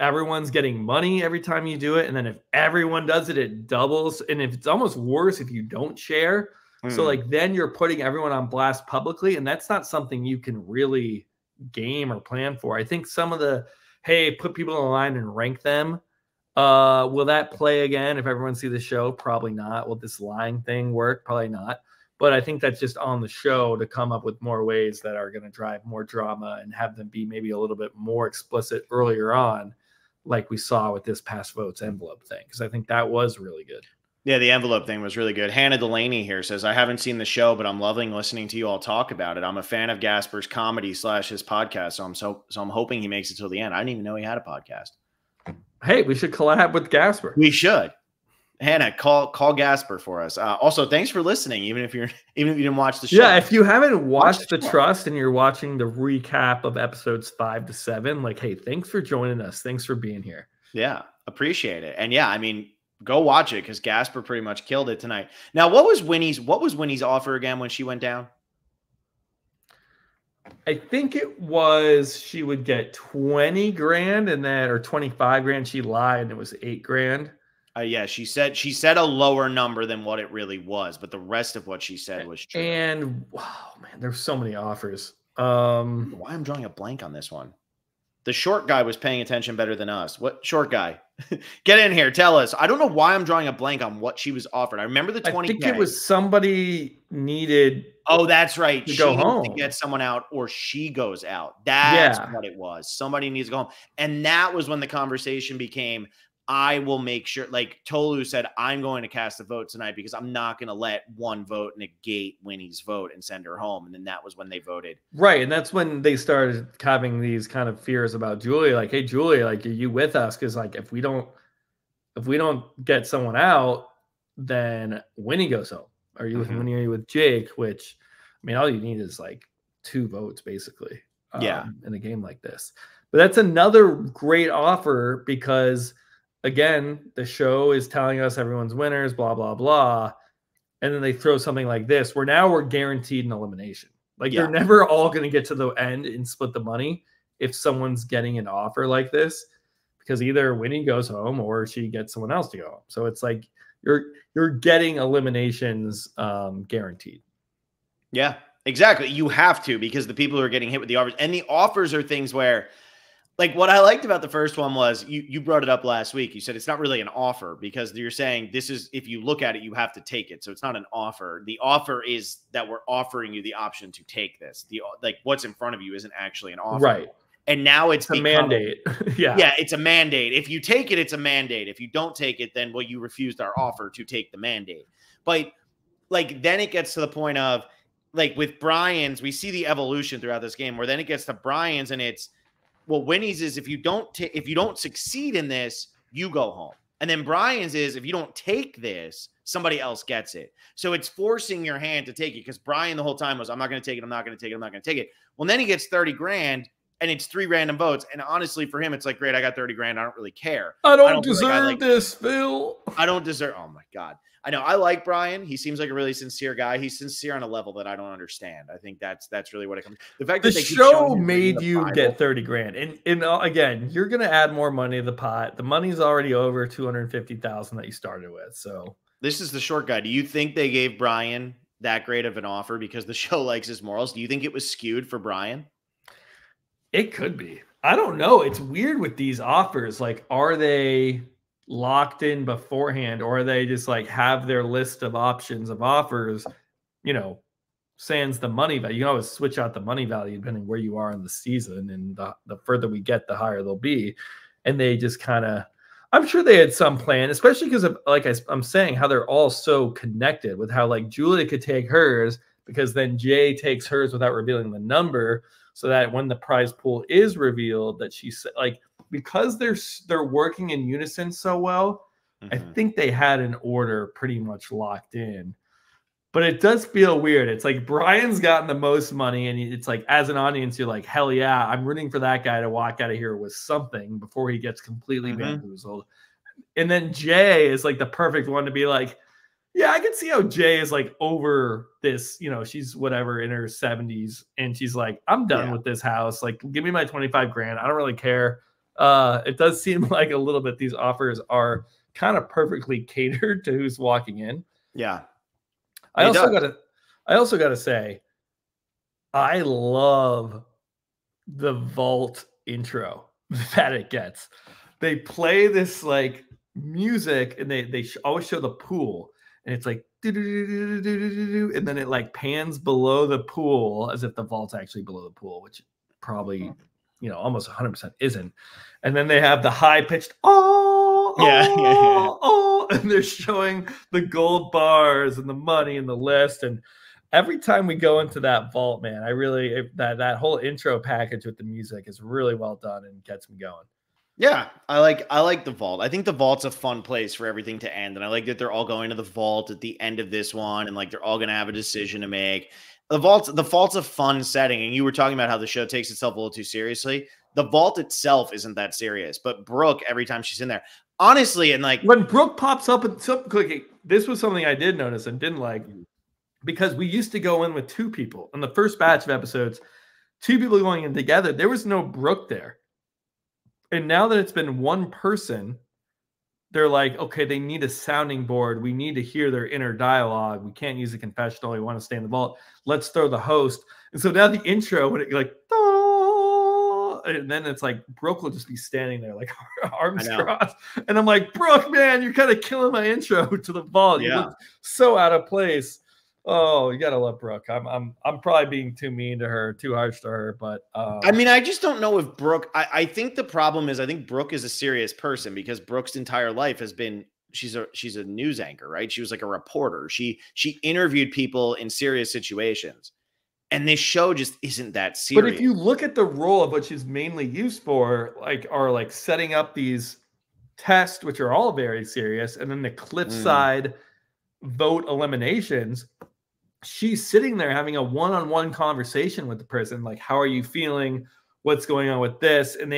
everyone's getting money every time you do it. And then if everyone does it, it doubles. And if it's almost worse if you don't share. So like then you're putting everyone on blast publicly, and that's not something you can really game or plan for. I think some of the, hey, put people in line and rank them. Will that play again if everyone see the show? Probably not. Will this lying thing work? Probably not. But I think that's just on the show to come up with more ways that are going to drive more drama and have them be maybe a little bit more explicit earlier on, like we saw with this past votes envelope thing. Because I think that was really good. Yeah, the envelope thing was really good. Hannah Delaney here says, I haven't seen the show, but I'm loving listening to you all talk about it. I'm a fan of Gasper's comedy / his podcast, so I'm hoping he makes it till the end. I didn't even know he had a podcast. Hey, we should collab with Gasper. We should. Hannah, call Gasper for us. Also, thanks for listening, even if you didn't watch the show. Yeah, if you haven't watched the Trust and you're watching the recap of episodes 5 to 7, like, hey, thanks for joining us. Thanks for being here. Yeah, appreciate it. And yeah, I mean, go watch it because Gasper pretty much killed it tonight. Now, what was Winnie's offer again when she went down? I think it was she would get 20 grand and then, or 25 grand. She lied and it was 8 grand. Yeah, she said a lower number than what it really was, but the rest of what she said was true. And wow, man, there's so many offers. Why I'm drawing a blank on this one. The short guy was paying attention better than us. What short guy? Get in here. Tell us. I don't know why I'm drawing a blank on what she was offered. I remember the 20K. I think it was somebody needed. Oh, that's right. To go home. To get someone out or she goes out. That's what it was. Somebody needs to go home. And that was when the conversation became, I will make sure, like Tolu said, I'm going to cast a vote tonight because I'm not going to let one vote negate Winnie's vote and send her home. And then that was when they voted. Right. And that's when they started having these kind of fears about Julia. Like, hey, Julia, like, are you with us? Because like, if we don't get someone out, then Winnie goes home. Are you with Winnie? Are you with Jake? Which, I mean, all you need is like 2 votes basically. In a game like this. But that's another great offer because, again, the show is telling us everyone's winners, blah, blah, blah. And then they throw something like this where now we're guaranteed an elimination. Like they're never all going to get to the end and split the money if someone's getting an offer like this, because either Winnie goes home or she gets someone else to go home. So it's like you're getting eliminations guaranteed. Yeah, exactly. You have to, because the people who are getting hit with the offers, and the offers are things where, like, what I liked about the first one was you brought it up last week. You said it's not really an offer because you're saying this is, if you look at it, you have to take it. So it's not an offer. The offer is that we're offering you the option to take this. Like what's in front of you isn't actually an offer. Right. And now it's a mandate. Yeah, it's a mandate. If you take it, it's a mandate. If you don't take it, then, well, you refused our offer to take the mandate. But like, then it gets to the point of, like with Brian's, we see the evolution throughout this game where then it gets to Brian's and it's, well, Winnie's is if you don't succeed in this, you go home. And then Brian's is, if you don't take this, somebody else gets it. So it's forcing your hand to take it, because Brian the whole time was, I'm not going to take it. I'm not going to take it. I'm not going to take it. Well, then he gets 30 grand and it's 3 random votes. And honestly, for him, it's like, great, I got 30 grand. I don't really care. I don't deserve this, Phil. I don't deserve. Oh my God. I know. I like Brian. He seems like a really sincere guy. He's sincere on a level that I don't understand. I think that's really what it comes. The fact that the show made you get 30 grand, and again, you're going to add more money to the pot. The money's already over 250,000 that you started with. So this is the short guy. Do you think they gave Brian that great of an offer because the show likes his morals? Do you think it was skewed for Brian? It could be. I don't know. It's weird with these offers. Like, are they locked in beforehand, or they just like have their list of options of offers, sans the money value? You can always switch out the money value depending where you are in the season, and the further we get, the higher they'll be. And they just kind of, I'm sure they had some plan, especially because of, like I'm saying, how they're all so connected with how like Julia could take hers because then Jay takes hers without revealing the number, so that when the prize pool is revealed, that she's like, because they're working in unison so well, I think they had an order pretty much locked in. But it does feel weird. It's like Brian's gotten the most money, and it's like, as an audience, you're like, hell yeah, I'm rooting for that guy to walk out of here with something before he gets completely bamboozled. And then Jay is like the perfect one to be like, yeah, I can see how Jay is like over this. She's whatever in her 70s, and she's like, I'm done with this house. Like, give me my 25 grand. I don't really care. It does seem like a little bit these offers are kind of perfectly catered to who's walking in. Yeah. I also gotta say, I love the vault intro that it gets. They play this like music, and they always show the pool, and it's like and then it like pans below the pool as if the vault's actually below the pool, which probably almost 100% isn't. And then they have the high pitched and they're showing the gold bars and the money and the list. And every time we go into that vault, man, I really, that whole intro package with the music is really well done and gets me going. Yeah, I like the vault. I think the vault's a fun place for everything to end. And I like that they're all going to the vault at the end of this one, and like they're all going to have a decision to make. The vault's a fun setting. And you were talking about how the show takes itself a little too seriously. The vault itself isn't that serious, but Brooke, every time she's in there, honestly, and like when Brooke pops up and clicking, this was something I did notice and didn't like, because we used to go in with 2 people in the first batch of episodes, 2 people going in together. There was no Brooke there. And now that it's been 1 person, they're like, okay, they need a sounding board. We need to hear their inner dialogue. We can't use a confessional. We want to stay in the vault. Let's throw the host. And so now the intro, when it like, and then it's like Brooke will just be standing there like arms crossed. And I'm like, Brooke, man, you're kind of killing my intro to the vault. You look so out of place. Oh, you gotta love Brooke. I'm probably being too mean to her, too harsh to her, but I mean, I just don't know if Brooke. I think the problem is, I think Brooke is a serious person, because Brooke's entire life has been, she's a news anchor, right? She was like a reporter. She interviewed people in serious situations, and this show just isn't that serious. But if you look at the role of what she's mainly used for, are setting up these tests, which are all very serious, and then the cliffside vote eliminations. She's sitting there having a one-on-one conversation with the person, like, how are you feeling? What's going on with this? And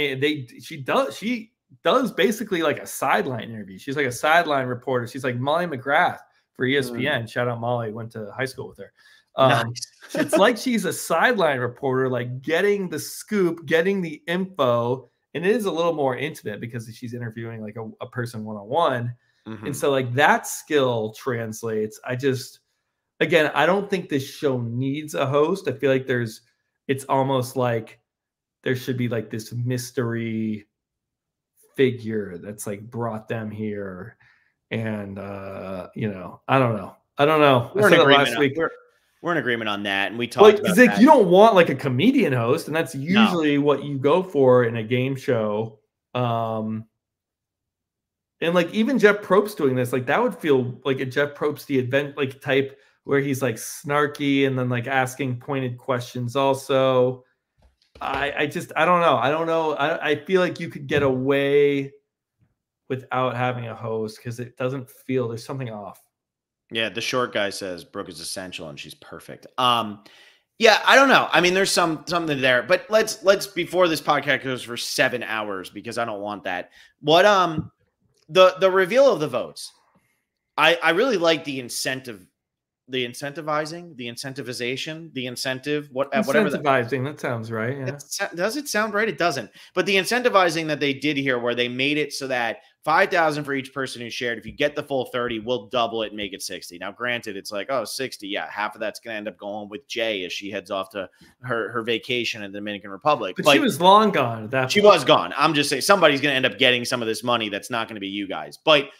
she does basically like a sideline interview. She's like a sideline reporter. She's like Molly McGrath for ESPN. Shout out Molly, went to high school with her. Nice. It's like she's a sideline reporter, like getting the scoop, getting the info. And it is a little more intimate because she's interviewing like a person one-on-one. And so like that skill translates. Again, I don't think this show needs a host. I feel like it's almost like there should be like this mystery figure that's like brought them here. And, I don't know. We're in agreement last week. We're in agreement on that. And we talked about that. You don't want like a comedian host, and that's usually what you go for in a game show. And like even Jeff Probst doing this, like that would feel like a Jeff Probst the event like type, where he's like snarky and then like asking pointed questions also. I don't know. I feel like you could get away without having a host because it doesn't feel there's something off. Yeah, the short guy says Brooke is essential and she's perfect. Yeah, I don't know. I mean, there's something there, but let's before this podcast goes for 7 hours because I don't want that. What the reveal of the votes. I really like the incentive, the incentivizing, the incentivization, the incentive, whatever. Incentivizing, that sounds right. Yeah. Does it sound right? It doesn't. But the incentivizing that they did here, where they made it so that 5,000 for each person who shared. If you get the full 30, we'll double it and make it 60. Now, granted, it's like, 60. Yeah, half of that's going to end up going with Jay as she heads off to her vacation in the Dominican Republic. But she was long gone at that point. She was gone. I'm just saying somebody's going to end up getting some of this money that's not going to be you guys. But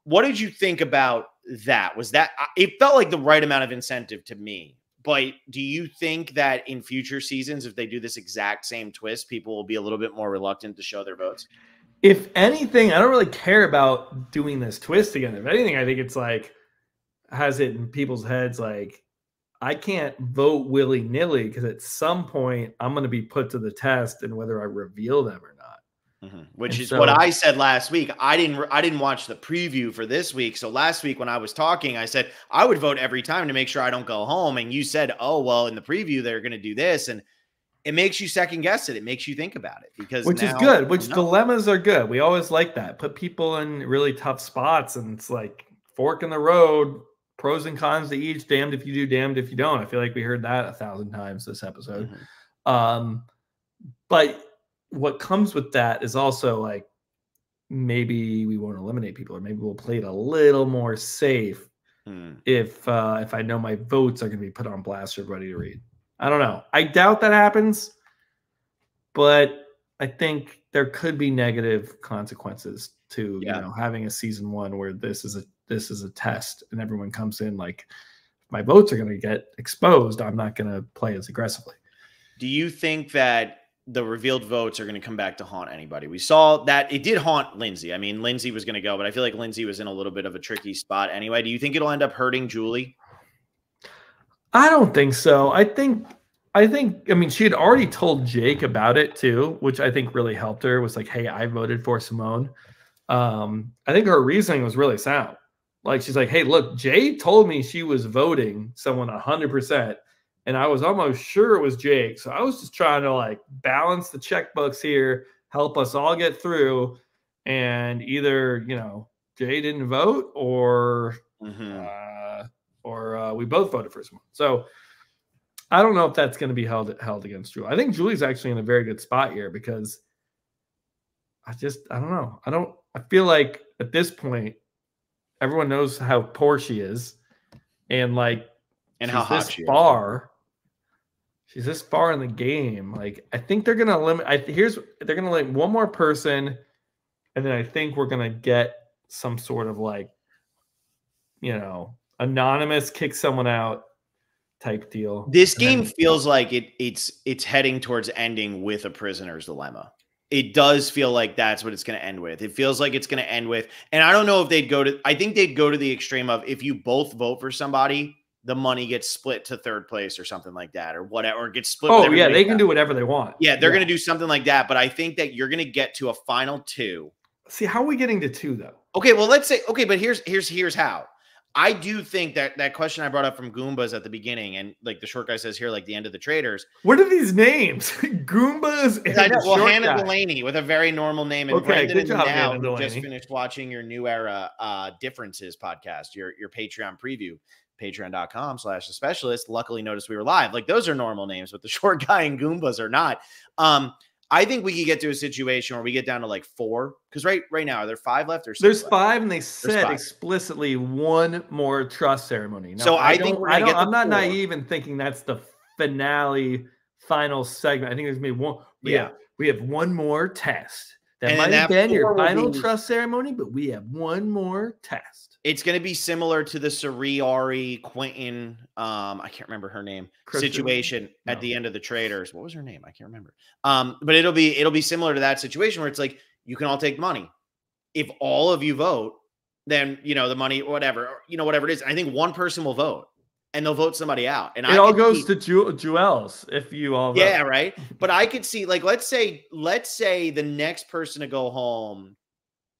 what did you think about that? Was that it felt like the right amount of incentive to me? But do you think that in future seasons, if they do this exact same twist, people will be a little bit more reluctant to show their votes? If anything, I don't really care about doing this twist again. If anything, I think it's like has it in people's heads like I can't vote willy-nilly because at some point I'm going to be put to the test and whether I reveal them or not. Mm-hmm. Which is what I said last week. I didn't watch the preview for this week. So last week when I was talking, I said I would vote every time to make sure I don't go home. And you said, oh, well, in the preview, they're going to do this. And it makes you second guess it. It makes you think about it because which is good. Which dilemmas are good. We always like that. Put people in really tough spots, and it's like fork in the road, pros and cons to each. Damned if you do, damned if you don't. I feel like we heard that 1,000 times this episode. Mm-hmm. But what comes with that is also like maybe we won't eliminate people, or maybe we'll play it a little more safe if I know my votes are going to be put on blast or ready to read. I don't know. I doubt that happens, but I think there could be negative consequences to having a season 1 where this is a test and everyone comes in like my votes are going to get exposed. I'm not going to play as aggressively. Do you think that the revealed votes are going to come back to haunt anybody? We saw that it did haunt Lindsay. I mean, Lindsay was going to go, but I feel like Lindsay was in a little bit of a tricky spot anyway. Do you think it'll end up hurting Julie? I don't think so. I mean, she had already told Jake about it too, which I think really helped her. Was like, hey, I voted for Simone. I think her reasoning was really sound. Like, she's like, hey, look, Jay told me she was voting someone 100%. And I was almost sure it was Jake. So I was just trying to like balance the checkbooks here, help us all get through. And either, Jay didn't vote or we both voted for someone. So I don't know if that's going to be held against Julie. I think Julie's actually in a very good spot here because I don't know. I feel like at this point, everyone knows how poor she is and how hot she is. She's this far in the game. Like, I think they're going to limit. They're going to limit one more person. And then I think we're going to get some sort of anonymous kick someone out type deal. This game feels like it's heading towards ending with a prisoner's dilemma. It does feel like that's what it's going to end with. It feels like it's going to end with, and I don't know if I think they'd go to the extreme of if you both vote for somebody, the money gets split to third place or something like that, or whatever, or gets split. Oh yeah, they can do whatever they want. Yeah, they're going to do something like that. But I think that you're going to get to a final 2. See, how are we getting to 2 though? Okay, well, let's say, but here's how. I do think that question I brought up from Goombas at the beginning, and like the short guy says here, like the end of the traders. What are these names? Goombas. And I know. Well, Hannah Delaney with a very normal name, and okay, Brendan good job, now who just finished watching your New Era Differences podcast, your Patreon preview, patreon.com/the specialist. Luckily, noticed we were live. Like those are normal names, but the short guy and Goombas are not. I think we could get to a situation where we get down to like 4. Because right now, are there 5 left or 6? There's left? 5, and they said explicitly one more trust ceremony. Now, so I think I'm not naive in thinking that's the finale, final segment. I think there's maybe one. We have one more test. That might have been your final trust ceremony, but we have one more test. It's going to be similar to the Sari, Ari, Quentin, I can't remember her name, situation at the end of the Traders. What was her name? I can't remember. But it'll be similar to that situation where it's like, you can all take money. If all of you vote, then, the money, whatever it is. I think one person will vote and they'll vote somebody out. And it all goes to Jewels if you all vote. Yeah, right. But I could see, like, let's say the next person to go home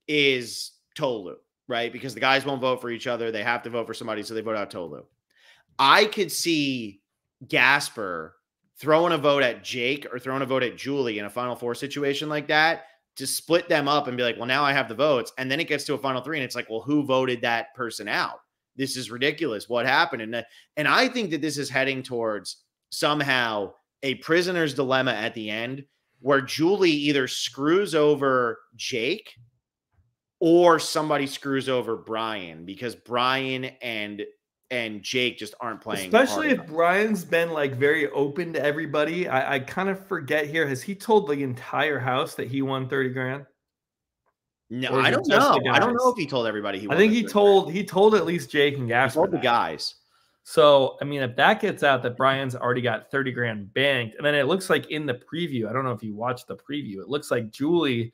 is Tolu, right? Because the guys won't vote for each other. They have to vote for somebody, so they vote out Tolu. I could see Gasper throwing a vote at Jake or throwing a vote at Julie in a Final Four situation like that to split them up and be like, well, now I have the votes. And then it gets to a Final Three and it's like, well, who voted that person out? This is ridiculous. What happened? And I think that this is heading towards somehow a prisoner's dilemma at the end where Julie either screws over Jake or somebody screws over Brian because Brian and Jake just aren't playing. Especially if Brian's been like very open to everybody. I kind of forget here. Has he told the entire house that he won 30 grand? No, I don't know. I don't know if he told everybody he won. I think he told at least Jake and Gasper. Told the guys. So, I mean, if that gets out that Brian's already got 30 grand banked, and then it looks like in the preview, I don't know if you watched the preview, it looks like Julie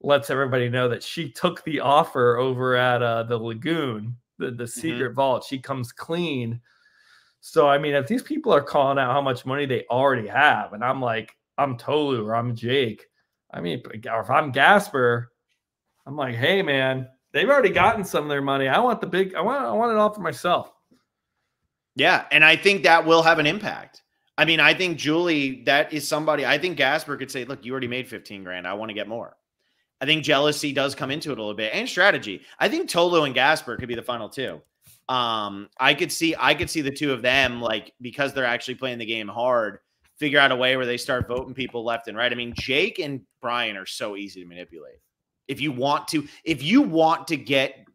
lets everybody know that she took the offer over at the Lagoon, the secret vault. She comes clean. So, I mean, if these people are calling out how much money they already have, and I'm like, I'm Tolu or I'm Jake, I mean, or if I'm Gasper, I'm like, hey, man, they've already gotten some of their money. I want I want it all for myself. Yeah, and I think that will have an impact. I mean, I think Julie, that is somebody, I think Gasper could say, look, you already made 15 grand. I want to get more. I think jealousy does come into it a little bit and strategy. I think Tolu and Gasper could be the final two. I could see the two of them, like, because they're actually playing the game hard, figure out a way where they start voting people left and right. I mean, Jake and Brian are so easy to manipulate. If you want to get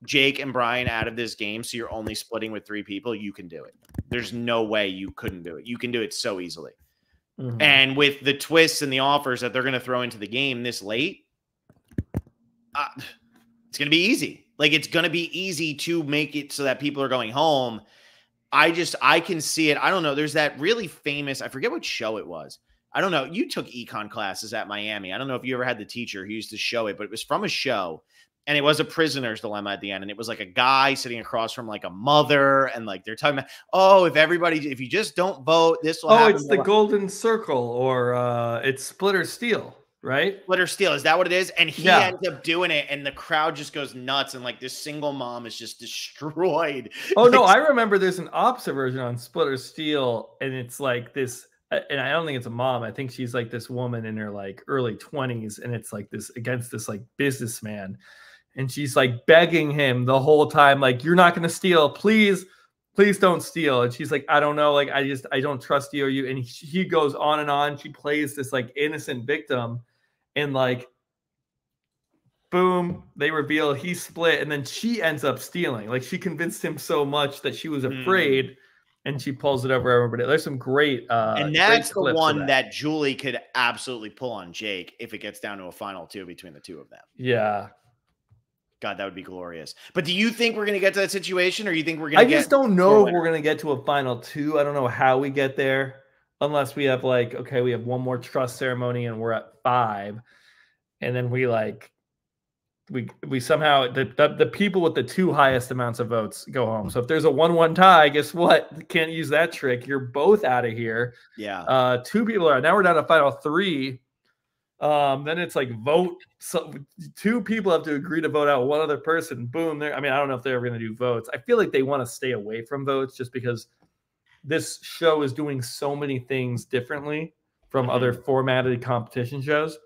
Jake and Brian out of this game so you're only splitting with 3 people, you can do it. There's no way you couldn't do it. You can do it so easily. Mm-hmm. And with the twists and the offers that they're going to throw into the game this late, it's going to be easy. Like, it's going to be easy to make it so that people are going home. I can see it. I don't know. There's that really famous, I forget what show it was. I don't know. You took econ classes at Miami. I don't know if you ever had the teacher who used to show it, but it was from a show. And it was a prisoner's dilemma at the end. And it was like a guy sitting across from like a mother. And like, they're talking about, if you just don't vote, this will happen. It's the Golden Circle, or it's Split or Steal, right? Split or Steal. Is that what it is? And he ends up doing it. And the crowd just goes nuts. And like this single mom is just destroyed. Oh, no, I remember there's an opposite version on Split or Steal. And it's like this, and I don't think it's a mom. I think she's like this woman in her like early 20s. And it's like this against this like businessman. And she's like begging him the whole time, like, you're not going to steal. Please don't steal. And she's like, I don't know. Like, I don't trust you or you. And he goes on and on. She plays this like innocent victim, and like, boom, they reveal he split. And then she ends up stealing. Like, she convinced him so much that she was afraid, and she pulls it over everybody. There's some great, and that's the one that Julie could absolutely pull on Jake if it gets down to a final 2 between the two of them. Yeah. God, that would be glorious. But do you think we're going to get to that situation, or you think we're going to I just don't know if we're going to get to a final 2. I don't know how we get there unless we have like, okay, we have one more trust ceremony and we're at 5. And then we somehow, the people with the 2 highest amounts of votes go home. So if there's a 1-1 tie, guess what? Can't use that trick. You're both out of here. Yeah. 2 people are, now we're down to final 3. Then it's like vote. So 2 people have to agree to vote out one other person. Boom. I mean, I don't know if they're ever going to do votes. I feel like they want to stay away from votes just because this show is doing so many things differently from other formatted competition shows.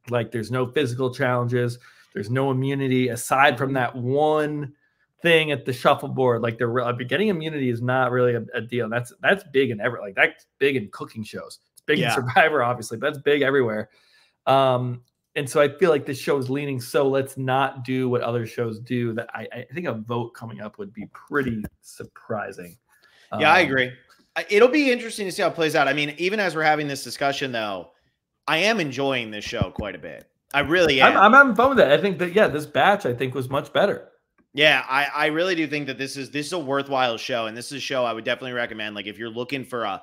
Like, there's no physical challenges. There's no immunity aside from that one thing at the shuffleboard. Like, getting immunity is not really a deal. That's big in that's big in cooking shows. It's big in Survivor, obviously, but that's big everywhere. And so I feel like this show is leaning, so let's not do what other shows do. That I think a vote coming up would be pretty surprising. Yeah, I agree. It'll be interesting to see how it plays out. I mean, even as we're having this discussion, though, I am enjoying this show quite a bit. I really am. I'm having fun with it. I think that, this batch, I think, was much better. Yeah, I really do think that this is a worthwhile show. And this is a show I would definitely recommend. Like, if you're looking for a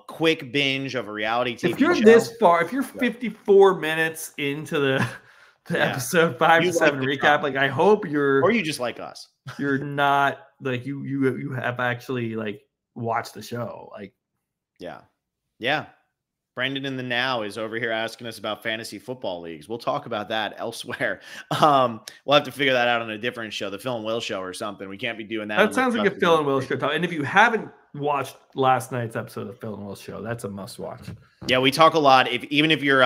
quick binge of a reality TV show. If you're this far, if you're 54 minutes into the episode 5 to 7 recap, like, I hope or you just like us. You're not like you have actually like watched the show. Like, yeah. Brendan in the Now is over here asking us about fantasy football leagues. We'll talk about that elsewhere. We'll have to figure that out on a different show, the Phil and Will show or something. We can't be doing that. That sounds like a Phil and Will show. And if you haven't watched last night's episode of Phil and Will show, that's a must watch. Yeah, we talk a lot. Even if you're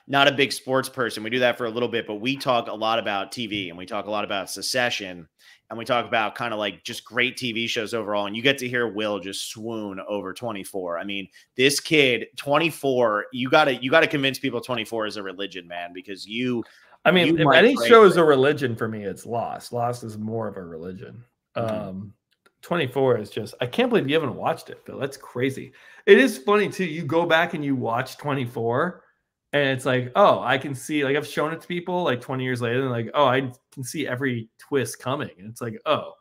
not a big sports person, we do that for a little bit, but we talk a lot about TV and we talk a lot about Succession. And we talk about kind of like just great TV shows overall. And you get to hear Will just swoon over 24. I mean, this kid, 24, you gotta convince people 24 is a religion, man, because if any show is a religion for me, it's Lost. Lost is more of a religion. 24 is just, I can't believe you haven't watched it, Phil. That's crazy. It is funny too. You go back and you watch 24 and it's like, oh, I can see, like I've shown it to people like 20 years later and like, oh, I can see every twist coming. And it's like, oh,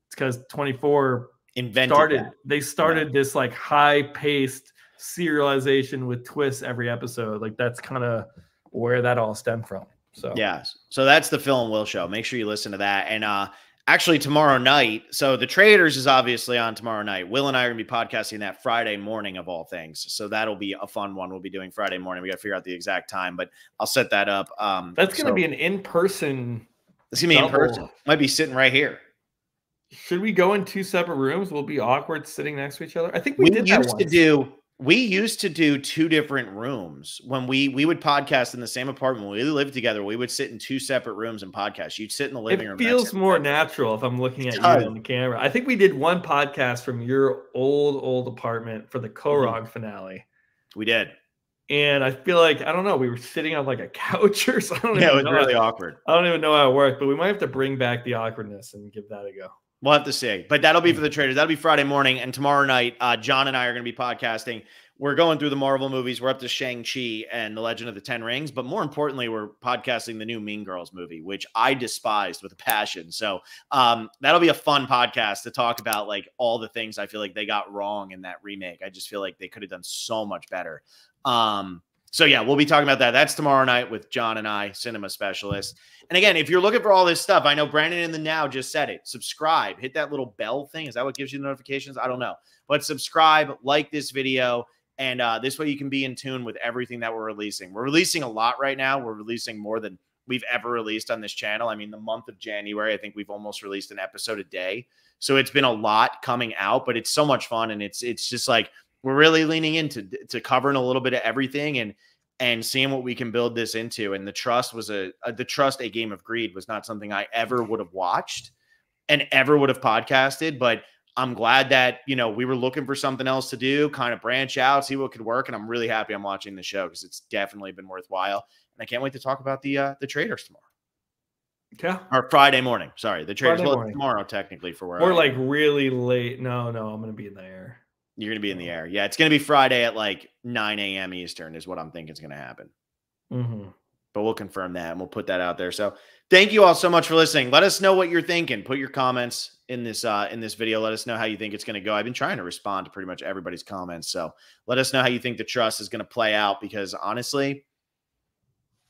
it's because 24 they started this like high paced serialization with twists every episode. Like that's kind of where that all stemmed from. So, yeah. So that's the Phil and Will show. Make sure you listen to that. And, actually, tomorrow night, so The Traders is obviously on tomorrow night. Will and I are going to be podcasting that Friday morning of all things. So that'll be a fun one. We'll be doing Friday morning. We got to figure out the exact time, but I'll set that up. That's going to be an in-person. It's going to be in person. Might be sitting right here. Should we go in 2 separate rooms? We'll be awkward sitting next to each other. I think we did that once. We used to do 2 different rooms when we would podcast in the same apartment. When we lived together, we would sit in 2 separate rooms and podcast. You'd sit in the living room. It feels more natural if I'm looking at you on the camera. I think we did one podcast from your old apartment for the Korog finale. We did. And I feel like, I don't know, we were sitting on like a couch or something. Yeah, it was really awkward. I don't even know how it worked, but we might have to bring back the awkwardness and give that a go. We'll have to see. But that'll be for the Traders. That'll be Friday morning. And tomorrow night, John and I are going to be podcasting. We're going through the Marvel movies. We're up to Shang-Chi and The Legend of the Ten Rings. But more importantly, we're podcasting the new Mean Girls movie, which I despised with a passion. So that'll be a fun podcast to talk about like all the things I feel like they got wrong in that remake. I just feel like they could have done so much better. So yeah, we'll be talking about that. That's tomorrow night with John and I, cinema specialists. And again, if you're looking for all this stuff, I know Brandon in the Now just said it. Subscribe, hit that little bell thing. Is that what gives you the notifications? I don't know. But subscribe, like this video, and this way you can be in tune with everything that we're releasing. We're releasing a lot right now. We're releasing more than we've ever released on this channel. I mean, the month of January, I think we've almost released an episode a day. So it's been a lot coming out, but it's so much fun. And it's just like, we're really leaning into covering a little bit of everything and seeing what we can build this into. And The Trust was A Game of Greed was not something I ever would have watched and ever would have podcasted, but I'm glad that, we were looking for something else to do, kind of branch out, see what could work. And I'm really happy I'm watching the show because it's definitely been worthwhile. And I can't wait to talk about the Traders tomorrow. Yeah. Or Friday morning. Sorry. The Traders tomorrow, technically, for where we're like really late. No, I'm going to be in the air. You're going to be in the air. Yeah, it's going to be Friday at like 9 a.m. Eastern is what I'm thinking is going to happen. But we'll confirm that and we'll put that out there. So thank you all so much for listening. Let us know what you're thinking. Put your comments in this video. Let us know how you think it's going to go. I've been trying to respond to pretty much everybody's comments. So let us know how you think The Trust is going to play out because honestly,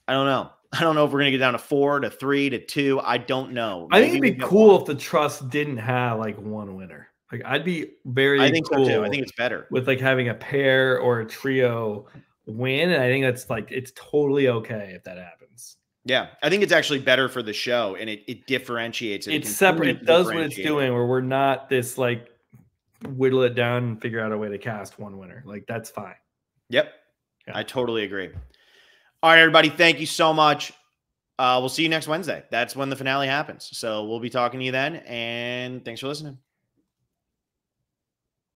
I don't know. I don't know if we're going to get down to 4 to 3 to 2. I don't know. I think it'd be cool if The Trust didn't have like one winner. Like I'd be very I think cool so too. I think it's better with like having a pair or a trio win. And I think that's like, it's totally okay if that happens. Yeah. I think it's actually better for the show and it differentiates it. It's separate. It does what it's doing where we're not this like whittle it down and figure out a way to cast one winner. Like that's fine. Yep. Yeah. I totally agree. All right, everybody. Thank you so much. We'll see you next Wednesday. That's when the finale happens. So we'll be talking to you then. And thanks for listening.